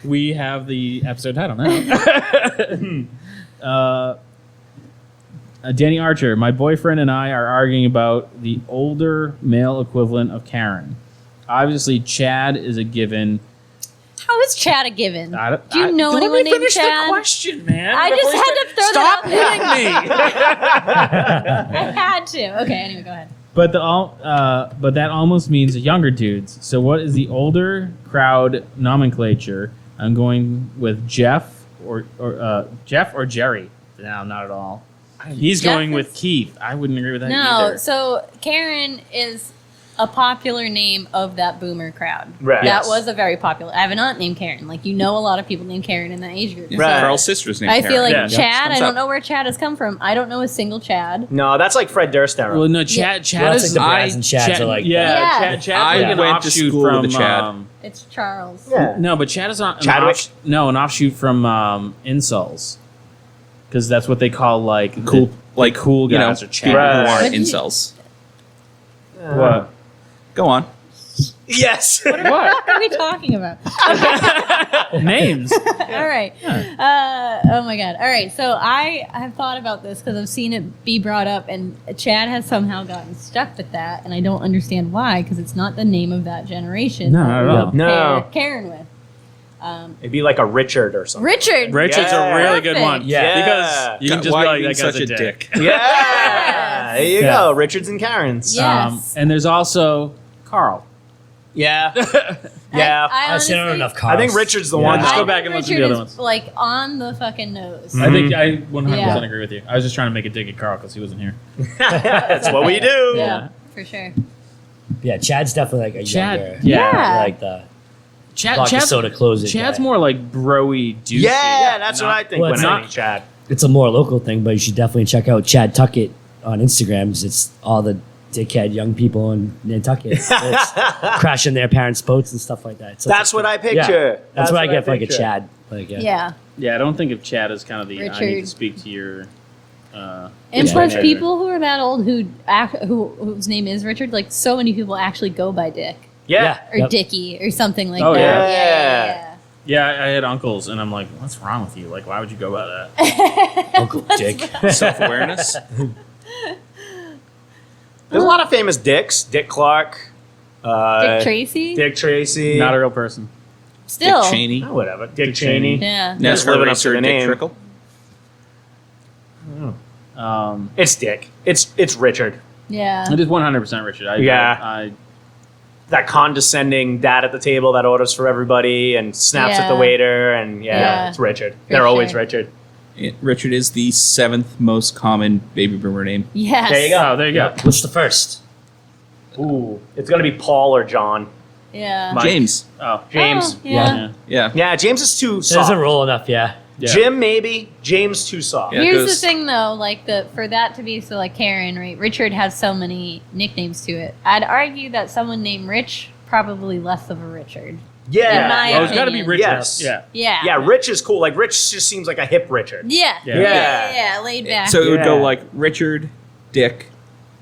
We have the episode title now. Danny Archer, my boyfriend and I are arguing about the older male equivalent of Karen. Obviously, Chad is a given. How is Chad a given? Do you know Let anyone me named finish Chad? the question, man. I just had to throw Stop that out hitting me. I had to. Okay, anyway, go ahead. But that almost means younger dudes. So what is the older crowd nomenclature? I'm going with Jeff or Jerry. No, not at all. He's going with Keith. I wouldn't agree with that No, either. so Karen is a popular name of that boomer crowd. Right. That Yes. was a very popular. I have an aunt named Karen. Like, you know, a lot of people named Karen in that age group. Yeah, Right. Carl's sister's name. I feel like Yeah. Chad. Thumbs I don't up. know where Chad has come from. I don't know a single Chad. No, that's like Fred Durst era. Well, no, Chad Well, that's is like the Brads and Chads are like yeah, Yeah. Chad's I like an went to offshoot school with from a Chad. It's Charles. Yeah. No, but Chad is on Chadwick? an offshoot from insults, because that's what they call like Cool, like cool you know, guys or people Chad. who Right. aren't What did you- incels. What? Go on. Yes. What? What are we talking about? Names? All right. Oh my God. All right. So I have thought about this because I've seen it be brought up, and Chad has somehow gotten stuck with that, and I don't understand why, because it's not the name of that generation. No, that not at we all. would No. pair Karen with. It'd be like a Richard or something. Richard. Richard's Yeah. a really good one. Perfect. Yeah. Because you can just Why be are like, you that being guy's such a dick? Yeah. There you Yeah. go. Richards and Karens. Yeah. Yes. And there's also Carl. Yeah. Yeah. I I see honestly, enough cars. I think Richard's the Yeah. one. Let's I go That, back think and listen to Richard the other is, ones. like on the fucking nose. I think I 100% Yeah. agree with you. I was just trying to make a dig at Carl because he wasn't here. that's what we do. Yeah, for sure. Yeah, Chad's definitely like a Chad, younger. yeah. Like the Chad's soda closet. Chad's guy. more like broy douchey. Yeah, that's what I think Well, when it's I not- meet Chad. It's a more local thing, but you should definitely check out Chad Tuckett on Instagram. 'Cause it's all the dickhead young people in Nantucket it's crashing their parents' boats and stuff like that. So That's what I picture. That's what I get for like a picture. Chad. Like Yeah. Yeah, I don't think of Chad as kind of the I need Richard. to speak to your. And Yeah. plus, Yeah. people who are that old whose name is Richard, like so many people actually go by Dick Yeah. or Yep. Dickie or something like Oh, that. yeah. Yeah. Yeah, I had uncles, and I'm like, what's wrong with you? Like, why would you go by that? Uncle Dick. Self-awareness. There's a lot of famous Dicks. Dick Clark. Dick Tracy. Dick Tracy. Not a real person. Still. Dick Cheney. Oh, whatever. Dick Cheney. Yeah. Just NASCAR living up to racer the Dick name. Trickle. It's Dick. It's Richard. Yeah. It is 100% Richard. Yeah. I That condescending dad at the table that orders for everybody and snaps at the Yeah. waiter, and Yeah. it's Richard. For They're always sure. Richard. Richard is the 7th most common baby boomer name. Yes. There you go. oh, there you go. What's the first? Ooh, it's gonna be Paul or John. Yeah. Mike. James. Oh, James. Oh, yeah. yeah. Yeah. Yeah, James is too It soft. doesn't roll enough, yeah. Yeah. Jim maybe. James too soft. Yeah. it Here's goes- the thing, though, like for that to be so like Karen, right? Richard has so many nicknames to it. I'd argue that someone named Rich probably less of a Richard. Yeah. In my Well, it's got to be opinion. Richard. Yes. Yeah. Yeah. Yeah, Rich is cool. Like Rich just seems like a hip Richard. Yeah. Yeah. Yeah. Laid back. So it would go Yeah. like Richard, Dick,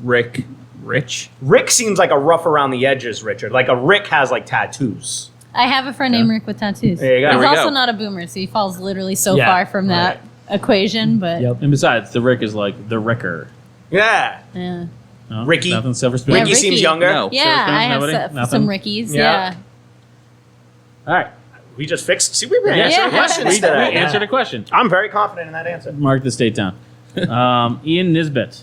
Rick, Rich. Rick seems like a rough around the edges Richard. Like a Rick has like tattoos. I have a friend named Rick with tattoos. There you go. He's There we also go. not a boomer, so he falls literally so Yeah. far from that equation. But Yep. And besides, the Rick is like the Ricker. Yeah. yeah, No? Ricky. Nothing silver spoon. Yeah, Ricky seems Ricky. younger. No. yeah, I have nobody? some Nothing? Rickies. Yeah. Yeah. All right. We just fixed. See, we were Yeah. answering Yeah. questions We today. answered a question. I'm very confident in that answer. Mark the state down. Ian Nisbet.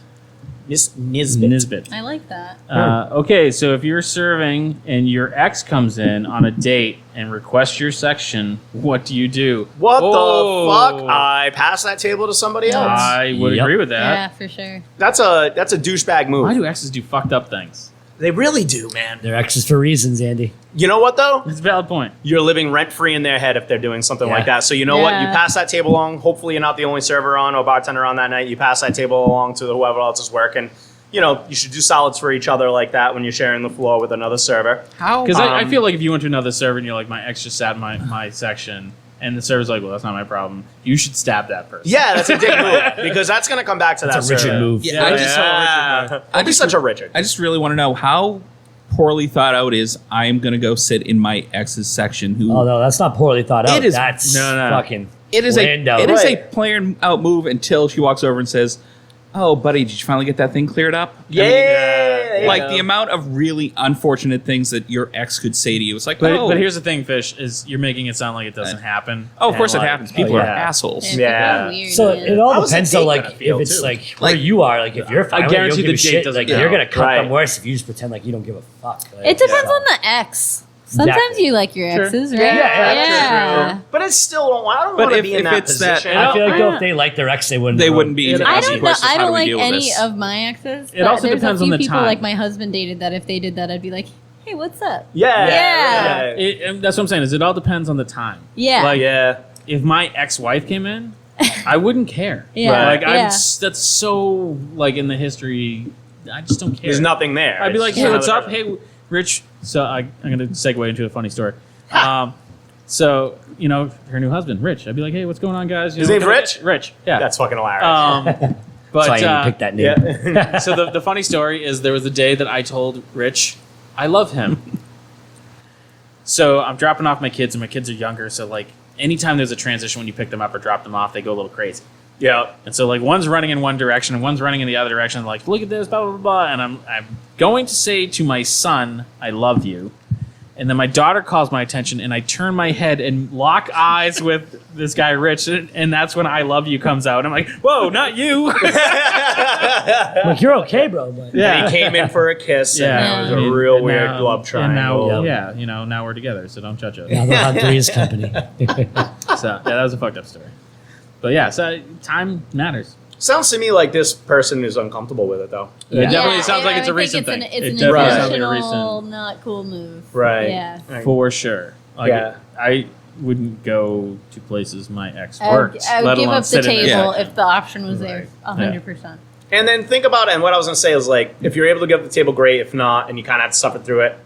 Miss Nisbet. Nisbet. I like that. Okay, so if you're serving and your ex comes in on a date and requests your section, what do you do? What Oh. the fuck? I pass that table to somebody else. I would Yep. agree with that. Yeah, for sure. That's a douchebag move. Why do exes do fucked up things? They really do, man. They're exes for reasons, Andy. You know what though? It's a valid point. You're living rent free in their head if they're doing something Yeah. like that. So you know what? You Yeah. pass that table along. Hopefully you're not the only server on or bartender on that night. You pass that table along to whoever else is working. You know, you should do solids for each other like that when you're sharing the floor with another server. How? Because I Um, feel like if you went to another server and you're like, my ex just sat in my section, and the server's like, well, that's not my problem, you should stab that person. Yeah, that's a dick move because that's going to come back to That's that a Richard server. move. Yeah, I just, I'd be such a Richard. I just really want to know how poorly thought out is I am going to go sit in my ex's section. Who Oh no, that's not poorly thought out. It is- That's No. fucking. it is planned a out. it is a Right. planned out move until she walks over and says, "Oh, buddy, did you finally get that thing cleared up?" Yeah. I mean, there you like go. the amount of really unfortunate things that your ex could say to you. It's like, But here's the thing, Fish, is you're making it sound like it doesn't happen. oh, of course And, it like, happens. People yeah. are assholes. Yeah. people Yeah. are weird, So man. it all How was depends the on date like gonna feel, if it's too? like where you are. Like if you're fine, with it, guarantee you don't the give a date shit. doesn't Like count. you're gonna cut Right. them worse if you just pretend like you don't give a fuck. Like, It depends so- on the ex. Sometimes Exactly. you like your exes, right? Yeah. But I still don't want. I don't But want to if- be in if that it's that- position. I feel like though, if they liked their ex, they wouldn't. They wouldn't be. I I asking don't know. questions, I how do don't we like deal with any this? of my exes. It also there's depends a on few the people time. like my husband dated that if they did that, I'd be like, hey, what's up? Yeah. And that's what I'm saying. Is it all depends on the time. Yeah. Like, Yeah. if my ex-wife came in, I wouldn't care. Yeah. Like, Yeah. that's so like in the history. I just don't care. There's nothing there. I'd be It's like, just hey, what's another up? person. Hey, Rich. So I'm going to segue into a funny story. So, her new husband, Rich. I'd be like, hey, what's going on, guys? His name's Rich? Rich. Yeah. That's fucking hilarious. But That's why I picked that name. yeah. so the funny story is there was a day that I told Rich I love him. So I'm dropping off my kids, and my kids are younger. So like anytime there's a transition when you pick them up or drop them off, they go a little crazy. Yeah. And so like one's running in one direction and one's running in the other direction. Like, look at this, blah blah blah. Blah. And I'm going to say to my son, I love you. And then my daughter calls my attention, and I turn my head and lock eyes with this guy, Rich, and that's when "I love you" comes out. I'm like, "Whoa, not you!" Like, you're okay, bro. But And he came in for a kiss, and Yeah. it was a And real now- weird love And triangle. now, Yeah. now we're together, so don't judge us. now they're on Three's Company. So that was a fucked up story. But yeah, so time matters. Sounds to me like this person is uncomfortable with it, though. It definitely sounds like it's a I think recent thing. It's It an definitely sounds like a intentional, recent, not cool move. Right. Yeah. for sure. Like, Yeah. I wouldn't go to places my ex I would, worked. I would let give alone up the sit in there. table Yeah. if the option was there, Right. 100%. And then think about it. And what I was going to say is like, if you're able to get up the table, great. If not, and you kind of have to suffer through it,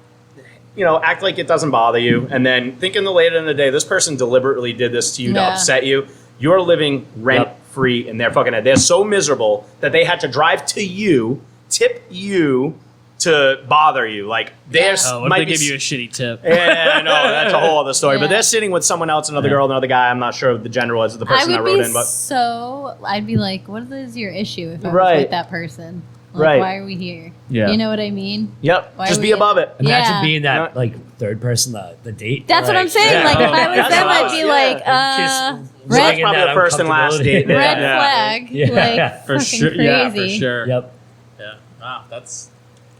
act like it doesn't bother you. And then think in the later in the day, this person deliberately did this to you to Yeah. upset you. You're living rent free in their fucking head. They're so miserable that they had to drive to you, tip you to bother you. Like there's Oh, what if might they be give you a shitty tip? Yeah, no, that's a whole other story. But Yeah. they're sitting with someone else, another girl, another guy. I'm not sure if the gender was the I person that would wrote be in, but I'd be like, what is your issue if I was Right. with that person? Like, Right. why are we here? Yeah. You know what I mean? yep, Why just are be we- above it. Imagine Yeah. being that Yeah. like third person, the date. That's what I'm saying. Yeah. Like, if I was That's them, what I I'd was- be yeah. like, That's red, in probably that the first and last date. uncomfortability. red Yeah. flag. Yeah. Like, For fucking sure. crazy. Yeah, for sure. Yep. Yeah. Wow, that's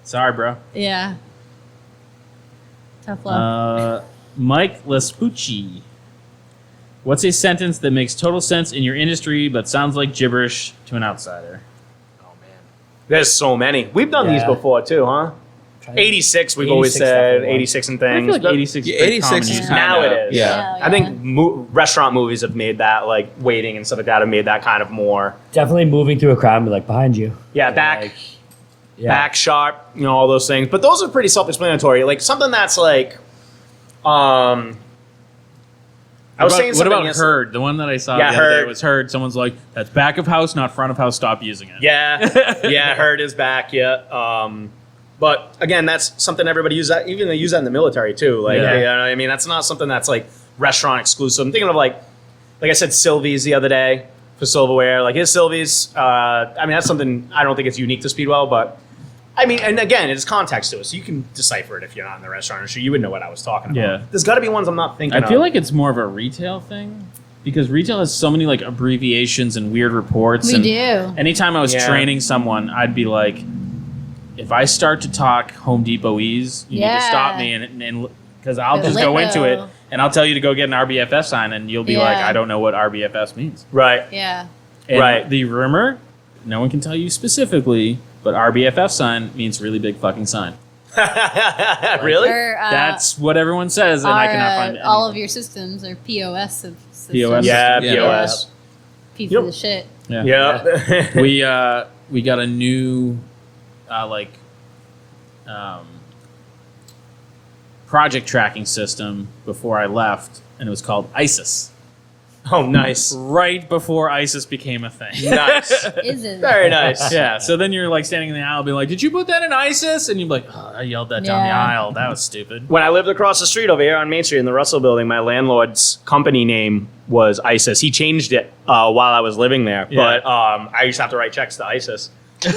sorry, bro. Yeah. Tough love. Mike Lespucci. What's a sentence that makes total sense in your industry but sounds like gibberish to an outsider? There's so many. We've done these Yeah. before too, huh? 86, we've always 86 said definitely. 86 and I things. feel like But 86 Yeah, is pretty 86 is common. kind Now of, it is. yeah. I think restaurant movies have made that, like waiting and stuff like that, have made that kind of more. Definitely moving through a crowd and be like behind you. Yeah, back, Like, yeah. back sharp, all those things. But those are pretty self-explanatory. Like something that's like, I was saying What something about yesterday. Heard? The one that I saw Yeah, the other day Heard. was Heard. Someone's like, that's back of house, not front of house. Stop using it. Yeah, yeah, Herd is back. Yeah, but again, that's something everybody uses. That even they use that in the military too. Like, Yeah. you know what I mean, that's not something that's like restaurant exclusive. I'm thinking of like I said, Sylvie's the other day for silverware. Like his Sylvie's. I mean, that's something I don't think it's unique to Speedwell, but I mean, and again, it's context to it, so you can decipher it if you're not in the restaurant industry. You would know what I was talking about. Yeah. There's got to be ones I'm not thinking. I feel of. like it's more of a retail thing because retail has so many like abbreviations and weird reports. We and do. Anytime I was Yeah. training someone, I'd be like, if I start to talk Home Depot-ese, you need to Yeah. stop me and because I'll The just go into it lingo. and I'll tell you to go get an RBFS sign and you'll be like, Yeah. I don't know what RBFS means. right. Yeah. And Right. the rumor, no one can tell you specifically, but RBFF sign means really big fucking sign. Really? Or, That's what everyone says, and I cannot find all of anything. your systems are POS of systems. POS. Yeah, Yeah. POS. Piece Yep. of the shit. Yeah. Yeah. we got a new project tracking system before I left, and it was called ISIS. Oh, nice. Right before ISIS became a thing. Nice. Is it? Very nice. Yeah. So then you're like standing in the aisle, being like, "Did you put that in ISIS?" And you're like, "Oh, I yelled that down the Yeah. aisle. That was stupid." When I lived across the street over here on Main Street in the Russell Building, my landlord's company name was ISIS. He changed it while I was living there, Yeah. but I used to have to write checks to ISIS. Gave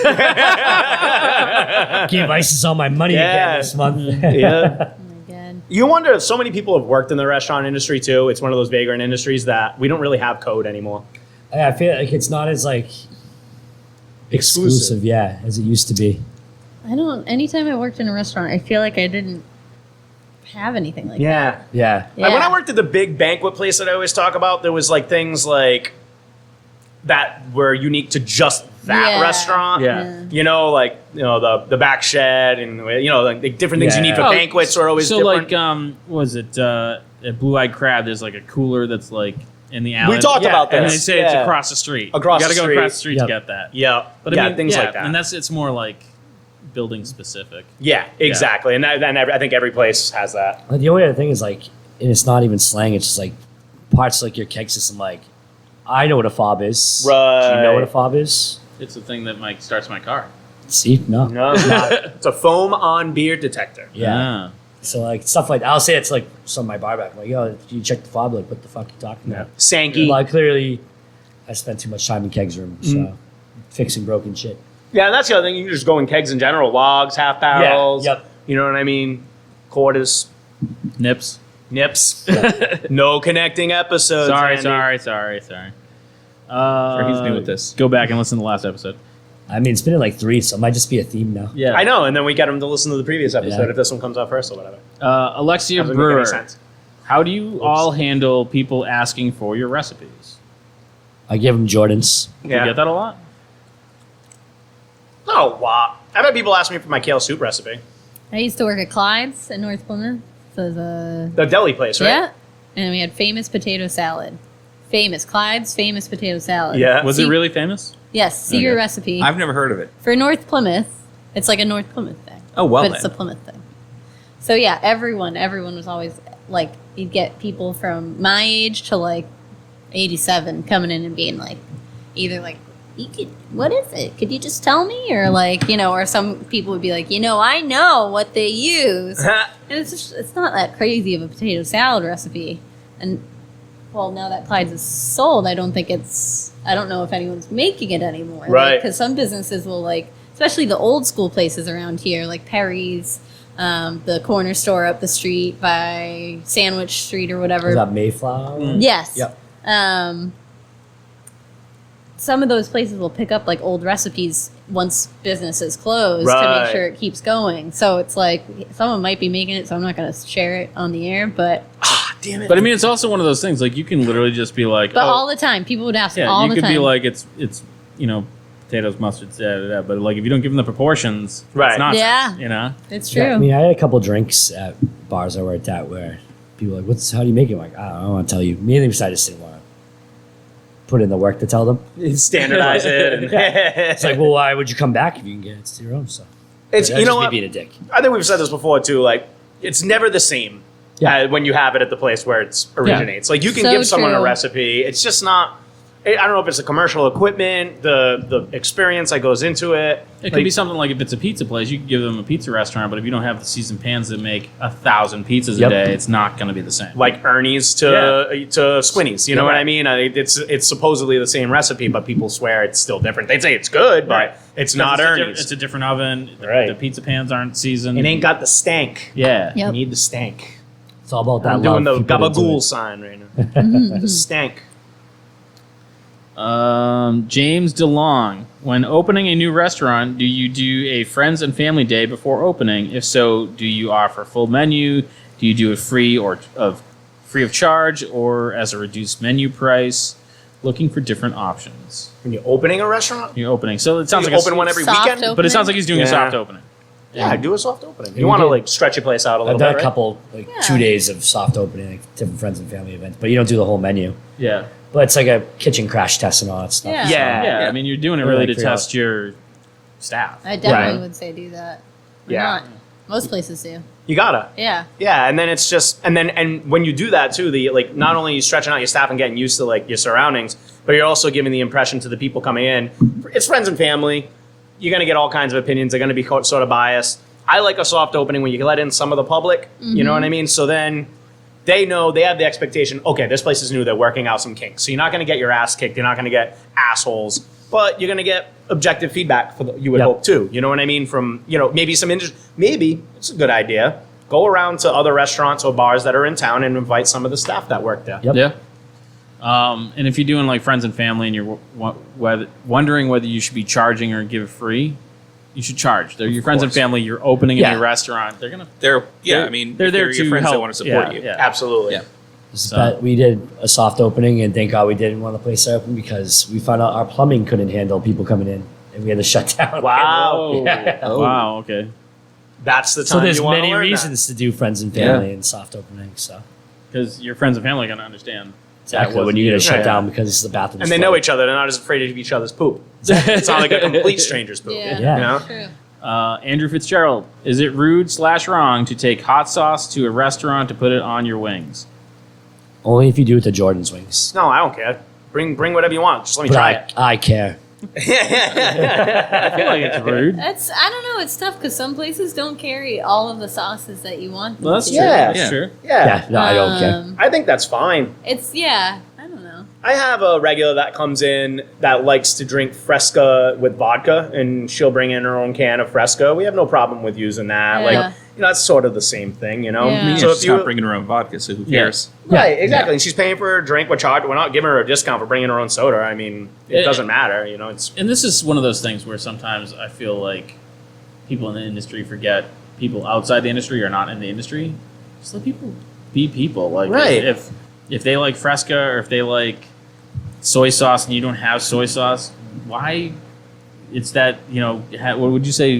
ISIS all my money Yeah. again this month. Yeah. Oh my god. You wonder if so many people have worked in the restaurant industry too. It's one of those vagrant industries that we don't really have code anymore. I feel like it's not as like exclusive, yeah, as it used to be. I don't. Anytime I worked in a restaurant, I feel like I didn't have anything like Yeah. Yeah. that. Like, when I worked at the big banquet place that I always talk about, there was like things like that were unique to just that Yeah. restaurant. Yeah. You know, like the back shed and like different things you need for Oh, banquets are always so different. like was it at Blue Eyed Crab? There's like a cooler that's like in the alley. We talked about and this. they say it's Yeah. across the street. Across you the gotta street. go across the street Yep. to get that. Yeah, But yeah, I mean, things like that. and it's more like building specific. Yeah, exactly. And I think every place has that. But the only other thing is like, and it's not even slang. It's just like parts like your keg system. Like, I know what a fob is. Do you know what a Right. fob is? It's the thing that Mike starts my car. See, no. No, it's not. It's a foam on beer detector. Yeah. Ah. So like stuff like I'll say it's like some of my bar back. I'm like, yo, did you check the fob? Like, what the fuck you talking about? Sankey. Like clearly, I spent too much time in kegs room, so fixing broken shit. Yeah, and that's the other thing. You can just go in kegs in general. Logs, half barrels. Yep. You know what I mean? Quarters, Nips. nips. No connecting episodes. Sorry. He's new with this. Go back and listen to the last episode. I mean, it's been in like 3, so it might just be a theme now. Yeah. I know, and then we get them to listen to the previous episode Yeah. if this one comes out first or whatever. Alexia Doesn't make any Brewer, sense. how do you all handle people asking for your recipes? I give them Jordans. You get that a lot? Oh, wow. I've had people ask me for my kale soup recipe. I used to work at Clyde's in North Plymouth. So the The deli place, right? yeah, and we had famous potato salad. Clyde's famous potato salad. Yeah. Was it really famous? Yes, see your recipe I've never heard of it. for North Plymouth. It's like a North Plymouth thing. Oh, well but it's a then. Plymouth thing. So yeah, everyone was always like, you'd get people from my age to like 87 coming in and being like, either like, what is it? Could you just tell me? Or like, or some people would be like, I know what they use. And it's not that crazy of a potato salad recipe. And well, now that Clyde's is sold, I don't know if anyone's making it anymore. Right. Because some businesses will like, especially the old school places around here, like Perry's, the corner store up the street by Sandwich Street or whatever. Is that Mayflower? Yes. Yep. Some of those places will pick up like old recipes once businesses close to Right. make sure it keeps going. So it's like someone might be making it, so I'm not going to share it on the air. But Damn it. But I mean, it's also one of those things. Like you can literally just be like, all the time, people would ask yeah, all you the could time. be like, it's potatoes, mustard, but like if you don't give them the proportions, Right. It's nonsense, Yeah. It's true. Yeah, I mean, I had a couple drinks at bars I worked at where people were like, how do you make it? I'm like, I don't want to tell you. Me and them decided to want to put in the work to tell them. Standardize it. And It's like, well, why would you come back if you can get it to your own stuff? it's That's you know just me what? being a dick. I think we've said this before too. Like, it's never the same when you have it at the place where it originates. Like, you can So give someone a true. recipe. It's just not. I don't know if it's the commercial equipment, the experience that goes into it. It could be something like if it's a pizza place, you could give them a pizza restaurant, but if you don't have the seasoned pans that make 1,000 pizzas Yep. a day, it's not going to be the same. like Ernie's to Squinny's. You know what I mean? It's supposedly the same recipe, but people swear it's still different. They say it's good, but Right. it's not Ernie's. It's a different oven. Right. The pizza pans aren't seasoned. It ain't got the stank. Yeah. Yep. You need the stank. It's all about that I'm love. doing the you put into gabagool it. sign right now. The stank. James DeLong. When opening a new restaurant, do you do a friends and family day before opening? If so, do you offer full menu? Do you do it free of charge or as a reduced menu price? Looking for different options. When you're opening a restaurant, You're opening, so it sounds you like open one every Soft weekend. open. but it sounds like he's doing a Yeah. soft opening. Yeah, do a soft opening. Yeah, You we want to did. like stretch your place out a little I've done bit, a right? couple, like 2 days of soft opening, like different friends and family events, but you don't do the whole menu. Yeah. But it's like a kitchen crash test and all that stuff. Yeah. Yeah. Yeah, I mean, you're doing it Or really like to 3 test hours. your staff. I definitely Right. would say do that. Why Yeah. not? Most places do. You gotta. Yeah. Yeah, and then it's just and when you do that too, not only are you stretching out your staff and getting used to like your surroundings, but you're also giving the impression to the people coming in. It's friends and family. You're gonna get all kinds of opinions. They're gonna be sort of biased. I like a soft opening when you can let in some of the public. You know what I mean? So then they know they have the expectation. Okay, this place is new. They're working out some kinks. So you're not gonna get your ass kicked. You're not gonna get assholes. But you're gonna get objective feedback you would Yep. hope too. You know what I mean? From maybe some interest. Maybe it's a good idea. Go around to other restaurants or bars that are in town and invite some of the staff that work there. Yep. Yeah. And if you're doing like friends and family and you're wondering whether you should be charging or give it free, you should charge. They're your friends and course. family. You're opening Yeah. a new restaurant. They're gonna. They're They're- I mean, they're there your to friends that help. want to support Yeah, you. yeah. Absolutely. Yeah. So- We did a soft opening, and thank God we didn't want the place to open because we found out our plumbing couldn't handle people coming in, and we had to shut down. Wow. Oh, Yeah. wow. Okay. That's the time So there's you want many to learn reasons to do friends and family and soft openings. So Because your friends and family are gonna understand. exactly when wasn't you get you. to shut Yeah. down because the bathroom. That. And they know each other. They're not as afraid of each other's poop. It's not like a complete stranger's poop. Yeah. Yeah. You know? True. Andrew Fitzgerald, is it rude/wrong to take hot sauce to a restaurant to put it on your wings? Only if you do it to Jordan's wings. No, I don't care. Bring whatever you want. Just let me But try it. I care. I feel like it's rude. I don't know. It's tough because some places don't carry all of the sauces that you want. Them Well, that's to. true. Yeah. That's true. Yeah, no, I don't care. I think that's fine. It's I don't know. I have a regular that comes in that likes to drink Fresca with vodka, and she'll bring in her own can of Fresca. We have no problem with using that. Yeah. Like, that's sort of the same thing, you know? Yeah. I mean, So yeah, if she's you, not bringing her own vodka, so who Yeah. cares? right, exactly. And she's paying for her drink with charge. We're not giving her a discount for bringing her own soda. I mean, it doesn't matter, you know? It's And this is one of those things where sometimes I feel like people in the industry forget people outside the industry are not in the industry. Just let people be people. Like Right. if they like Fresca or if they like soy sauce and you don't have soy sauce, why? It's that what would you say?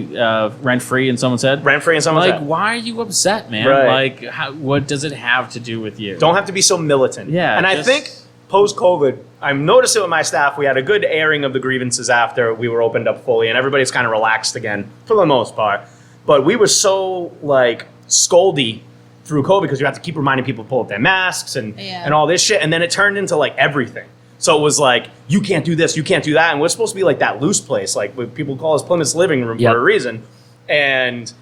Rent free, and someone said rent free and someone's like, why are you upset, man? Right. Like, what does it have to do with you? don't have to be so militant. Yeah, and I just- think post COVID, I've noticed it with my staff. We had a good airing of the grievances after we were opened up fully, and everybody's kind of relaxed again for the most part. But we were so like scoldy through COVID because you have to keep reminding people to pull up their masks and all this shit, and then it turned into like everything. So it was like, you can't do this, you can't do that, and we're supposed to be like that loose place, like what people call us Plymouth's living room Yep. for a reason. And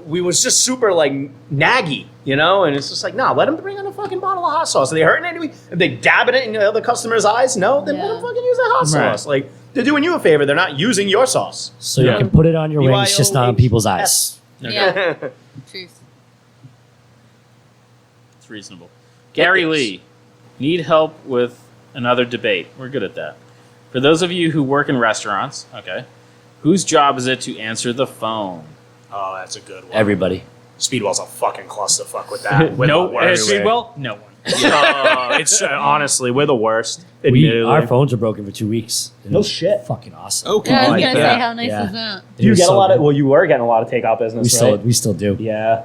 we was just super like naggy, and it's just like, nah, let them bring in a fucking bottle of hot sauce. Are they hurting anybody? If they dabbing it in the other customer's eyes, no, then let them fucking use that hot Right. sauce. Like, they're doing you a favor, they're not using your sauce. So Yeah. you can put it on your wings, just not on people's BYOHS. eyes. Yeah. Truth. It's reasonable. Gary Lee, need help with another debate. We're good at that. For those of you who work in restaurants, okay, whose job is it to answer the phone? Oh, that's a good one. Everybody. Speedwell's a fucking clusterfuck with that. We're No, the worst. Speedwell? No one. It's honestly, we're the worst. We, Admittedly. our phones are broken for 2 weeks. It No was shit. Fucking awesome. Okay. Yeah, I was like gonna that. say how nice Yeah. is that? It was so good. Well, you were getting a lot of takeout business, We still do. Yeah.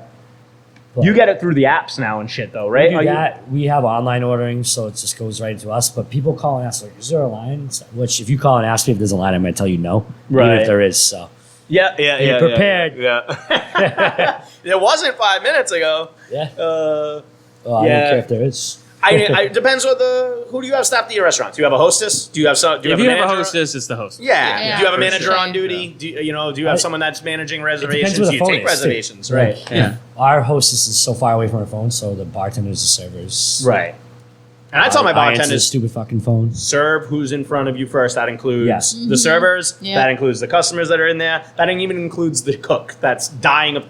But You get it through the apps now and shit, though, right? we Are do you- that. We have online ordering, so it just goes right to us. But people call and ask, like, is there a line? Which, if you call and ask me if there's a line, I might tell you no. Even Right. if there is, so. Yeah. Be prepared. Yeah. There wasn't 5 minutes ago. Yeah. Uh, Well, I Yeah. don't care if there is. I depends what who do you have staffed at your restaurant? Do you have a hostess? Do you have some? Do you If have you a have a manager? hostess, it's the hostess. Yeah. Yeah, Do you have a for manager sure. on duty? Do you have someone that's managing reservations? where the Do you phone take is, too. reservations? Right. Yeah. Our hostess is so far away from her phone, so the bartenders, the servers. Right. And I tell my answer the bartenders, stupid fucking phone. serve who's in front of you first. That includes Yes. the servers. Yeah. That includes the customers that are in there. That even includes the cook that's dying of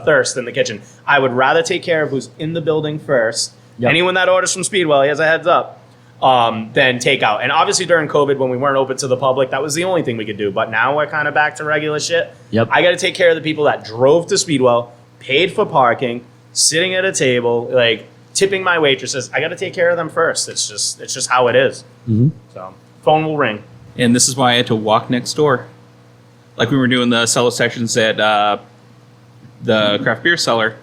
thirst in the kitchen. I would rather take care of who's in the building first. Yep. Anyone that orders from Speedwell, he has a heads up. Than take out. And obviously during COVID, when we weren't open to the public, that was the only thing we could do. But now we're kind of back to regular shit. Yep. I got to take care of the people that drove to Speedwell, paid for parking, sitting at a table, like tipping my waitresses. I got to take care of them first. It's just how it is. Mhm. So phone will ring. And this is why I had to walk next door. Like we were doing the cellar sessions at the craft beer cellar.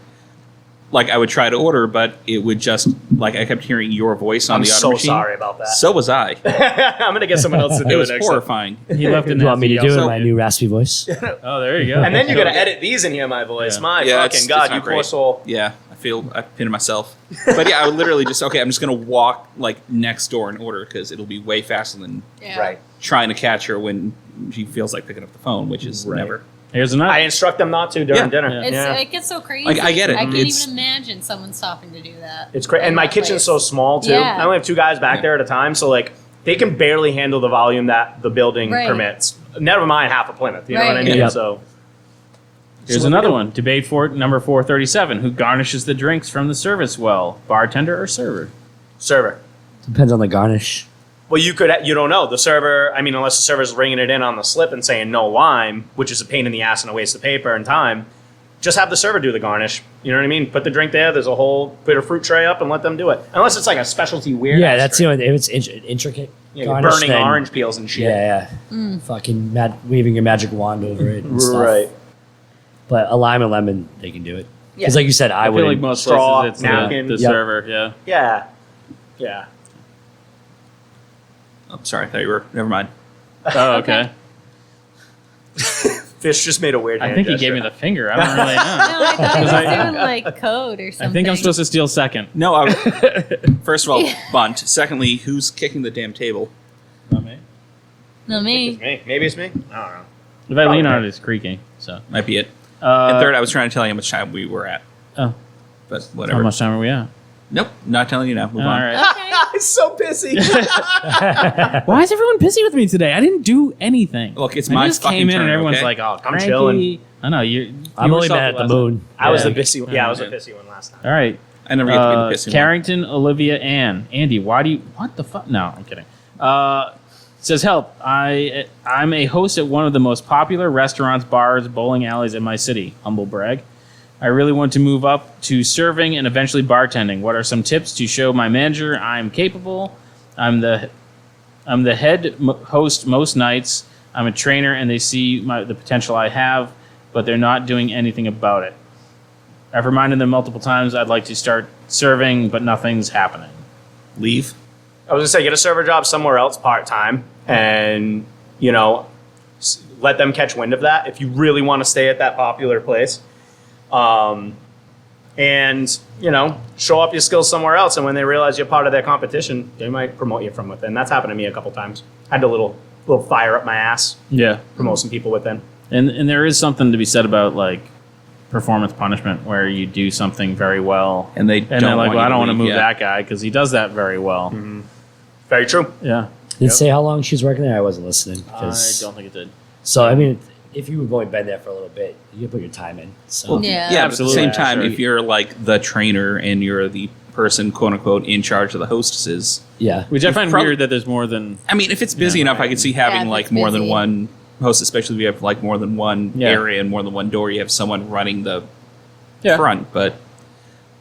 Like I would try to order, but it would just like I kept hearing your voice on I'm the auto so machine. sorry about that. So was I. I'm gonna get someone else to It do it was next time. horrifying. He left in You want me to do it in So- my new raspy voice? Oh, there you go. And then you gotta edit these and hear my voice. Yeah. My Yeah, fucking it's god, not you poor great. soul. Yeah, I pinned myself. But yeah, I would literally just I'm just gonna walk like next door and order because it'll be way faster than Yeah. Right. trying to catch her when she feels like picking up the phone, which is Right. never. Here's another. I instruct them not to during Yeah. dinner. Yeah. It's, Yeah. It gets so crazy. Like, I get it. I can't It's- even imagine someone stopping to do that. It's great. And in my that kitchen's place. so small too. Yeah. I only have 2 guys back there at a time, so like they can barely handle the volume that the building Right. permits. Never mind half a Plymouth. You know what I Right. mean? Yep. So Here's another one. Debate for number 437. Who garnishes the drinks from the service well? Bartender or server? server. Depends on the garnish. Well, you don't know. The server, I mean, unless the server's ringing it in on the slip and saying no lime, which is a pain in the ass and a waste of paper and time, just have the server do the garnish. You know what I mean? Put the drink there, there's a whole bit of fruit tray up and let them do it. Unless it's like a specialty weird. Yeah, that's the only. If it's intricate, garnish, burning then, orange peels and shit. Yeah, fucking waving your magic wand over it. And stuff. Right. But a lime and lemon, they can do it. Yeah. Because like you said, I feel would. like most straw, places it's napkin. the Yep. server. Yeah. Yeah. Yeah. Oh, sorry, I thought you were. Never mind. Oh, okay. Fish just made a weird I hand think he gesture. gave me the finger. I don't really know. No, I thought he was I- doing like code or something. I think I'm supposed to steal second. No, first of all, bunt. Secondly, who's kicking the damn table? Not me. No, It's me. me. Maybe it's me. I don't know. If I lean Okay. on it, it's creaking. So. Might be it. And And third, I was trying to tell you how much time we were at, Oh, but how whatever. much time are we at? Nope, not telling you now. Move All on. right. Okay. It's so pissy. Why is everyone pissy with me today? I didn't do anything. Look, it's I my just fucking came in turn, and everyone's okay? like, "Oh, I'm cranky." chilling. I know you. I'm were only salty mad at the last moon. time. I was Yeah. the pissy one. Yeah, I was the Yeah. pissy one last time. All right. I never get to be the pissy one. Carrington, Olivia, Ann, Andy. Why do you? What the fuck? No, I'm kidding. Says help. I'm a host at one of the most popular restaurants, bars, bowling alleys in my city. Humble brag. I really want to move up to serving and eventually bartending. What are some tips to show my manager I'm capable? I'm the head host most nights. I'm a trainer, and they see the potential I have, but they're not doing anything about it. I've reminded them multiple times I'd like to start serving, but nothing's happening. Leave. I was gonna say, get a server job somewhere else part time, and let them catch wind of that if you really want to stay at that popular place. And show off your skills somewhere else, and when they realize you're part of their competition, they might promote you from within. That's happened to me a couple times. I had a little fire up my ass, Yeah. promote some people within. And there is something to be said about like performance punishment where you do something very well And they and don't they're like, want well, you I don't want to leave move yet. that guy because he does that very well. Very true. Yeah. Did it say how long she's working there? I wasn't listening. I 'cause- don't think it did. So I mean, if you've only been there for a little bit, you can put your time in. So Yeah. Yeah, but at the Absolutely. same Yeah, time, sure. if you're like the trainer and you're the person, quote unquote, in charge of the hostesses, yeah, Which I find prob- weird that there's more than. I mean, if it's busy Yeah. enough, I could see having if like it's more than busy. one host, especially if you have like more than one Yeah. area and more than one door. You have someone running the Yeah. front, but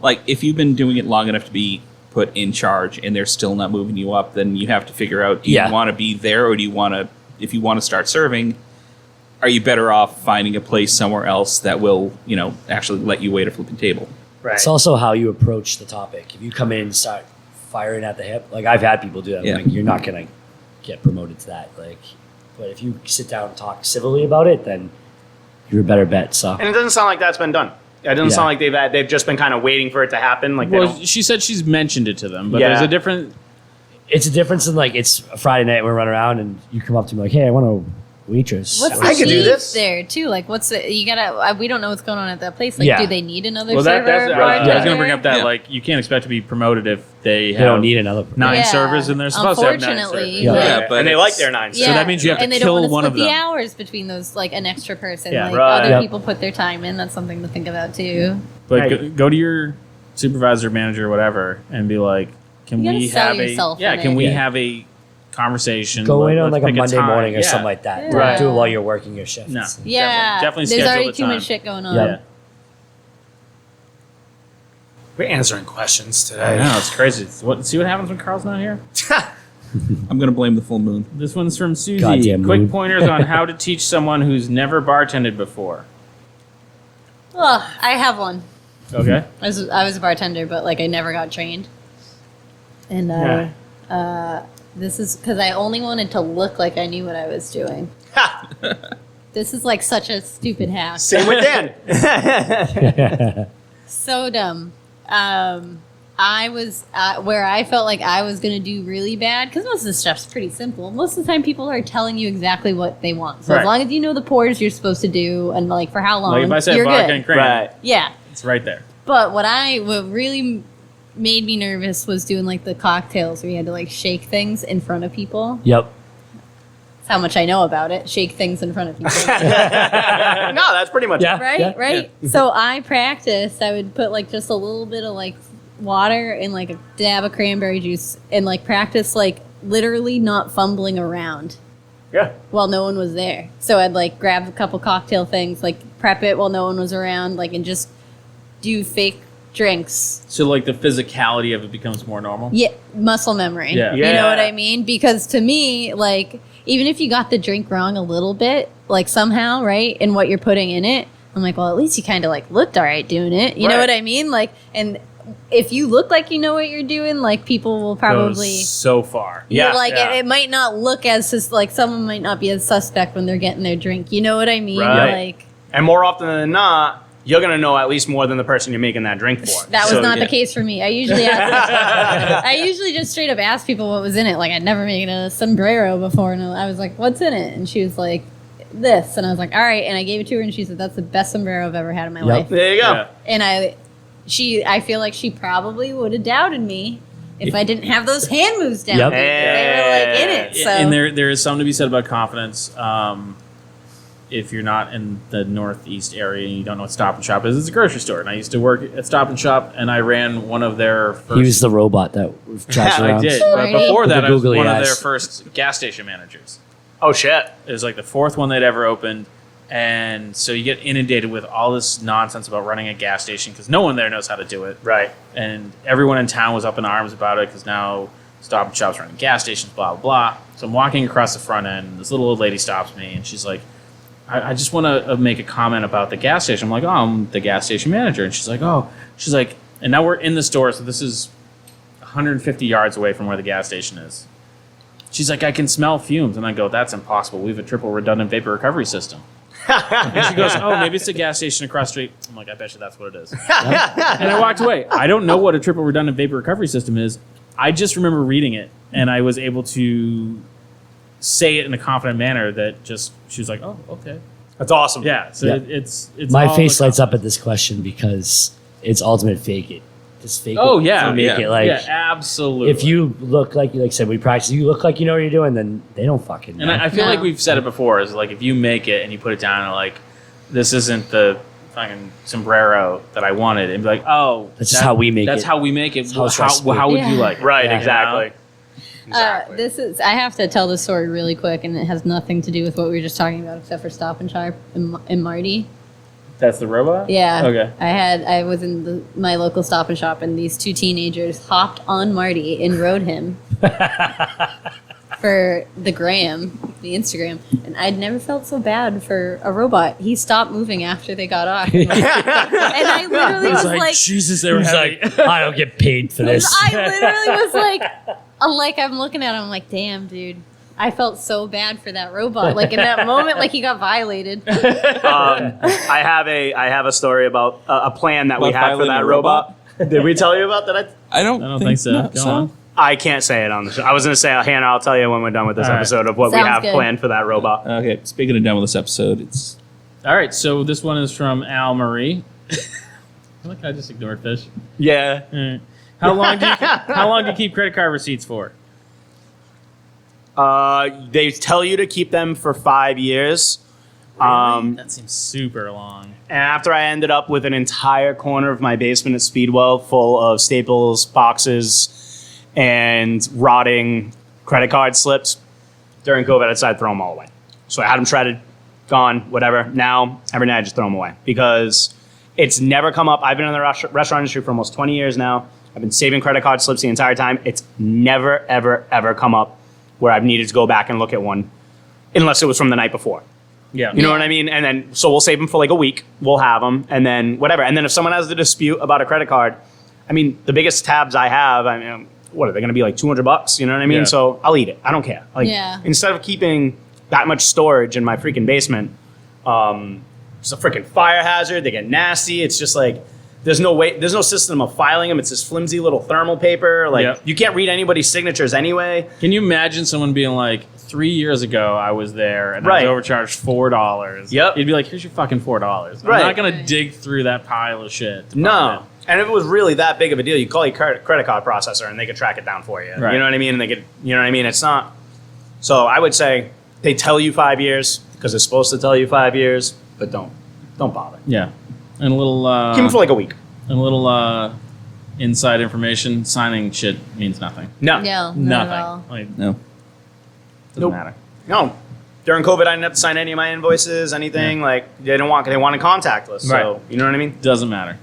like if you've been doing it long enough to be put in charge and they're still not moving you up, then you have to figure out: do you Yeah. want to be there, or do you want to? If you want to start serving, are you better off finding a place somewhere else that will, actually let you wait a flipping table? Right. it's also how you approach the topic. If you come in and start firing at the hip, like I've had people do that, Yeah. like you're not gonna get promoted to that. Like, but if you sit down and talk civilly about it, then you're a better bet. So And it doesn't sound like that's been done. It doesn't Yeah. sound like they've just been kind of waiting for it to happen. Like they Well, don't. she said she's mentioned it to them, but Yeah. there's a different. it's a difference in like it's a Friday night we're running around and you come up to me like, hey, I want a waitress. What's I the could do need this. there too? Like, what's the we don't know what's going on at that place. Like, Yeah. do they need another Well, server? that's. I was bartender? going to bring up that Yeah. like you can't expect to be promoted if they They have don't need another. 9 Yeah. servers and they're supposed to have 9 Unfortunately, servers. Yeah. like- Yeah, but and they like it's- their 9 Yeah. So that means you have to and they kill don't want to one split of them. the hours between those, like an extra person. Yeah. Like Right. other Yep. people put their time in. That's something to think about too. But Right. go to your supervisor, manager, whatever, and be like, "Can You gotta we sell have yourself a in can it. we Yeah. have a conversation? Go in on Let's like a pick Monday time." morning or Yeah. something like that. Yeah. Don't Right. do it while you're working your shift. No. Yeah, Definitely there's schedule already the too time. much shit going on. Yeah. Yeah. We're answering questions I today. know it's crazy. See what happens when Carl's not here. I'm going to blame the full moon. This one's from Susie. Goddamn Quick mood. pointers on how to teach someone who's never bartended before. Oh, I have one. Okay. I was a bartender, but like I never got trained. And this is because I only wanted to look like I knew what I was doing. This is like such a stupid hack. Same with Dan. So dumb. I was where I felt like I was going to do really bad because most of the stuff's pretty simple. Most of the time, people are telling you exactly what they want. So Right. as long as you know the pours you're supposed to do and like for how long, Like if I said you're vodka good. and cream, Right. Yeah. it's right there. But what really made me nervous was doing like the cocktails where you had to like shake things in front of people. Yep. That's how much I know about it. Shake things in front of people. No, that's pretty much Yeah. it. right? Yeah. Right? So I practiced. I would put like just a little bit of like water and like a dab of cranberry juice and like practice like literally not fumbling around Yeah. while no one was there. So I'd like grab a couple cocktail things, like prep it while no one was around, like, and just do fake drinks. So like the physicality of it becomes more normal. Yeah, muscle memory. Yeah. You know what Yeah. I mean? Because to me, like, even if you got the drink wrong a little bit, like somehow, right, in what you're putting in it, I'm like, well, at least you kind of like looked all right doing it. You know Right. what I mean? Like, and if you look like you know what you're doing, like, people will probably. Goes so far. Yeah, like yeah. It might not look as like someone might not be as suspect when they're getting their drink. You know what I mean? Right. Like And more often than not, you're gonna know at least more than the person you're making that drink for. that was So, not yeah. the case for me. I usually I usually just straight up asked people what was in it. Like I'd never made a sombrero before, and I was like, "What's in it?" And she was like, "This," and I was like, "All right." And I gave it to her, and she said, "That's the best sombrero I've ever had in my life." There you go. Yeah. And I feel like she probably would have doubted me if I didn't have those hand moves down. Yep. They were like in it. So And there is something to be said about confidence. If you're not in the northeast area and you don't know what Stop and Shop is, it's a grocery store. And I used to work at Stop and Shop, and I ran one of their first. He was the robot that drives I around. did, but Right. before With that, the I was googly one of eyes. their first gas station managers. Oh shit. It was like the fourth one they'd ever opened. And so you get inundated with all this nonsense about running a gas station because no one there knows how to do it. Right. And everyone in town was up in arms about it because now Stop and Shop's running gas stations, blah, blah, blah. So I'm walking across the front end, and this little old lady stops me, and she's like, I just want to make a comment about the gas station. I'm like, oh, I'm the gas station manager. And she's like, and now we're in the store, so this is 150 yards away from where the gas station is. She's like, I can smell fumes. And I go, that's impossible. We have a triple redundant vapor recovery system. And she goes, oh, maybe it's the gas station across the street. I'm like, I bet you that's what it is. And I walked away. I don't know what a triple redundant vapor recovery system is. I just remember reading it, and I was able to say it in a confident manner that just, she was like, oh, okay. That's awesome. Yeah, so Yeah. It's My all face the lights up at confidence. this question because it's ultimate fake it. Just fake Oh, it. yeah. to make Yeah. it like Yeah, absolutely. if you look like I said, we practice. You look like you know what you're doing, then they don't fucking know. And I feel No. like we've said it before, is like if you make it and you put it down and like, this isn't the fucking sombrero that I wanted, and be like, oh, That's just how we make That's it. how we make it. That's Well, how it's supposed to be. how would you Yeah. like it? Right, Yeah. exactly. Exactly. I have to tell this story really quick, and it has nothing to do with what we were just talking about, except for Stop and Shop and Marty. That's the robot? Yeah. Okay. I was in my local Stop and Shop, and these two teenagers hopped on Marty and rode him for the Instagram, and I'd never felt so bad for a robot. He stopped moving after they got off, and I literally was like, Jesus, they were He's heavy. like, I don't get paid for this. I literally was like I'm looking at him, I'm like, damn, dude. I felt so bad for that robot. Like in that moment, like he got violated. I have a story about a plan that we About had for violating that a robot. Did we tell you about that? I don't I don't think so. not Go on. I can't say it on the show. I was going to say, Hannah, I'll tell you when we're done with this All right. episode of what we Sounds have good. planned for that robot. Okay, speaking of done with this episode, it's All right, so this one is from Al Marie. Look, I just ignored fish. Yeah. All right. How long do you keep credit card receipts for? They tell you to keep them for 5 years. That seems super long. And after I ended up with an entire corner of my basement at Speedwell full of Staples boxes and rotting credit card slips during COVID, I decided to throw them all away. So I had them shredded, gone, whatever. Now, every night I just throw them away because it's never come up. I've been in the restaurant industry for almost 20 years now. I've been saving credit card slips the entire time. It's never, ever, ever come up where I've needed to go back and look at one unless it was from the night before. Yeah. You know what I mean? And then, so we'll save them for like a week. We'll have them, and then whatever. And then if someone has a dispute about a credit card, I mean, the biggest tabs I have, I mean, what are they going to be like $200? You know what I mean? Yeah. So I'll eat it. I don't care. Like, Yeah. instead of keeping that much storage in my freaking basement, it's a freaking fire hazard. They get nasty. It's just like, there's no system of filing them. It's this flimsy little thermal paper. Like, Yep. you can't read anybody's signatures anyway. Can you imagine someone being like, 3 years ago I was there and I Right. was overcharged $4? Yep. You'd be like, here's your fucking $4. I'm Right. not going to dig through that pile of shit. to find No. And if it was really that big of a deal, you call your credit card processor and they could track it down for you. Right. You know what I mean? And they could, you know what I mean? It's not. So I would say they tell you 5 years because it's supposed to tell you 5 years, but don't bother. it. Yeah. And a little, Keep them for like a week. and a little inside information. Signing shit means nothing. No. No, not Nothing. at all. Like, No. doesn't Nope. matter. No. During COVID, I didn't have to sign any of my invoices, anything. Like, they wanted contactless. So, Right. you know what I mean? Doesn't matter.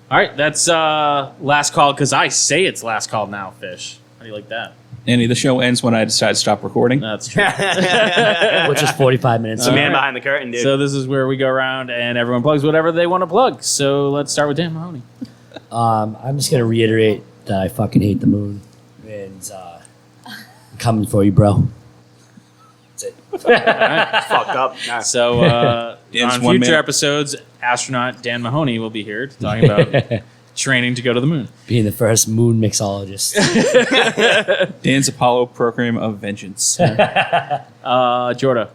All right, that's last call because I say it's last call now, Fish. How do you like that? Andy, the show ends when I decide to stop recording. That's true. Which is 45 minutes. The man Alright. behind the curtain, dude. So this is where we go around and everyone plugs whatever they want to plug. So let's start with Dan Mahoney. I'm just gonna reiterate that I fucking hate the moon, and I'm coming for you, bro. That's it. fucked up. Nah. So Dan's on one future man. episodes, astronaut Dan Mahoney will be here to talk about training to go to the moon. Being the first moon mixologist. Dan's Apollo program of vengeance. Jorda.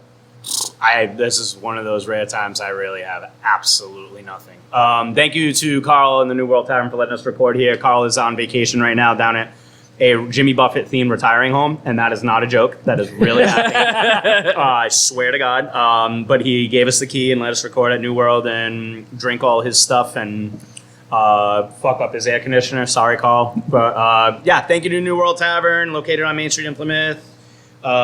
This is one of those rare times I really have absolutely nothing. Thank you to Carl and the New World Tavern for letting us record here. Carl is on vacation right now down at a Jimmy Buffett themed retiring home, and that is not a joke. That is really happening. I swear to God. But he gave us the key and let us record at New World and drink all his stuff and fuck up his air conditioner. Sorry, Carl. But yeah, thank you to New World Tavern, located on Main Street in Plymouth.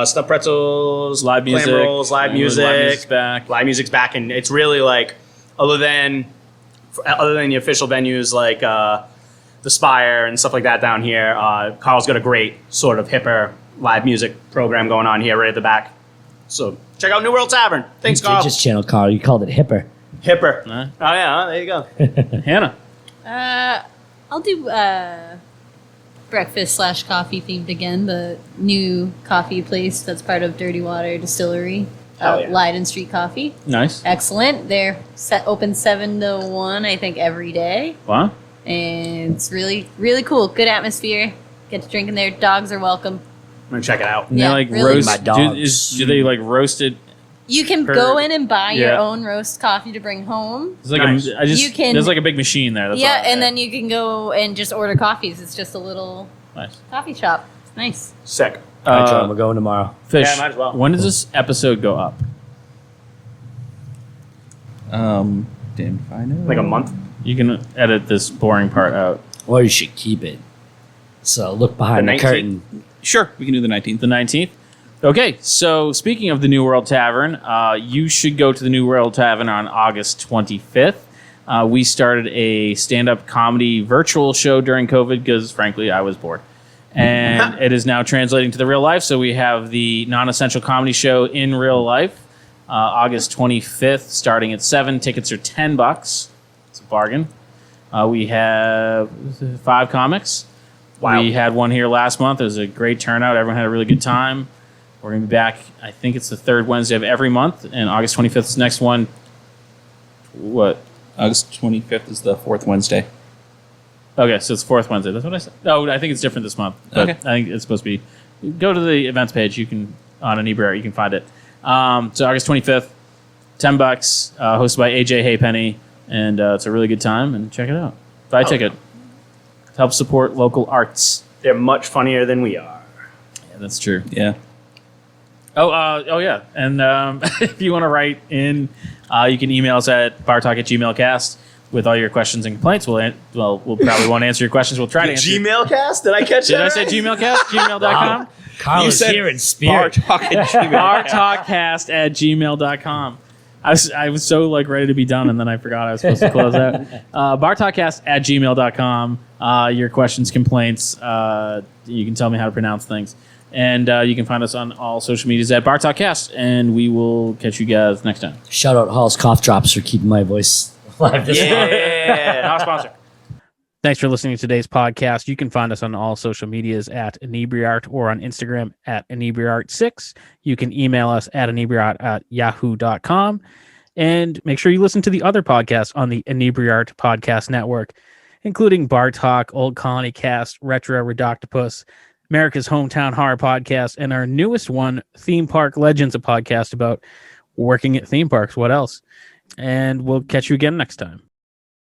Stuffed pretzels, Live music. clam rolls, live music. Live music's back. Live music's back, and it's really like, other than the official venues like the Spire and stuff like that down here, Carl's got a great sort of hipper live music program going on here right at the back. So check out New World Tavern. Thanks, You Carl. just channel Carl. You called it hipper. Hipper. Huh? Oh yeah, there you go. Hannah. I'll do breakfast/coffee themed again. The new coffee place that's part of Dirty Water Distillery, Hell yeah. Leiden Street Coffee. Nice. Excellent. They're open 7 to 1, I think, every day, Wow. and it's really, really cool. Good atmosphere. Get to drink in there. Dogs are welcome. I'm gonna check it out. And Yeah, they like really. roast. My Do, dogs. do they like roast it? You can Per- go in and buy your yeah. own roast coffee to bring home. It's like Nice. You can- There's like a big machine there. That's Yeah, all. and then you can go and just order coffees. It's just a little Nice. coffee shop. It's nice. Sick. All right, John, we're going tomorrow. Fish. Yeah, might as well. When does this episode go up? Damn if I know. Like a month. You can edit this boring part out. Or you should keep it. So look behind The the 19th. curtain. Sure, we can do the 19th. The 19th. Okay, so speaking of the New World Tavern, you should go to the New World Tavern on August 25th. We started a stand-up comedy virtual show during COVID because, frankly, I was bored. And it is now translating to the real life. So we have the non-essential comedy show in real life, August 25th, starting at 7. Tickets are $10. It's a bargain. We have 5 comics. Wow. We had one here last month. It was a great turnout. Everyone had a really good time. We're going to be back, I think it's the 3rd Wednesday of every month, and August 25th is the next one. What? August 25th is the 4th Wednesday. Okay, so it's 4th Wednesday. That's what I said. No, I think it's different this month. But Okay. I think it's supposed to be. Go to the events page. You can on Inebriart. You can find it. So August 25th, $10, hosted by AJ Haypenny, and it's a really good time. And check it out. Buy a ticket. Help support local arts. They're much funnier than we are. Yeah, that's true. Yeah. Oh yeah. And if you want to write in, you can email us at bartalk@gmailcast with all your questions and complaints. We'll probably won't answer your questions. We'll try to answer. Gmail cast? Did I catch Did that? I say right? gmailcast? Gmail.com? Carl You is said here in spirit. bartalkcast@gmail.com. I was so like ready to be done, and then I forgot I was supposed to close out. bartalkcast@gmail.com. Your questions, complaints. You can tell me how to pronounce things. And you can find us on all social medias at bartalkcast, and we will catch you guys next time. Shout out Hall's Cough Drops for keeping my voice alive this month. Yeah. Not a sponsor. Thanks for listening to today's podcast. You can find us on all social medias at Inebriart or on Instagram at Inebriart6. You can email us at inebriart@yahoo.com. And make sure you listen to the other podcasts on the Inebriart Podcast Network, including Bar Talk, Old Colony Cast, Retro Redoctopus, America's Hometown Horror Podcast, and our newest one, Theme Park Legends, a podcast about working at theme parks. What else? And we'll catch you again next time.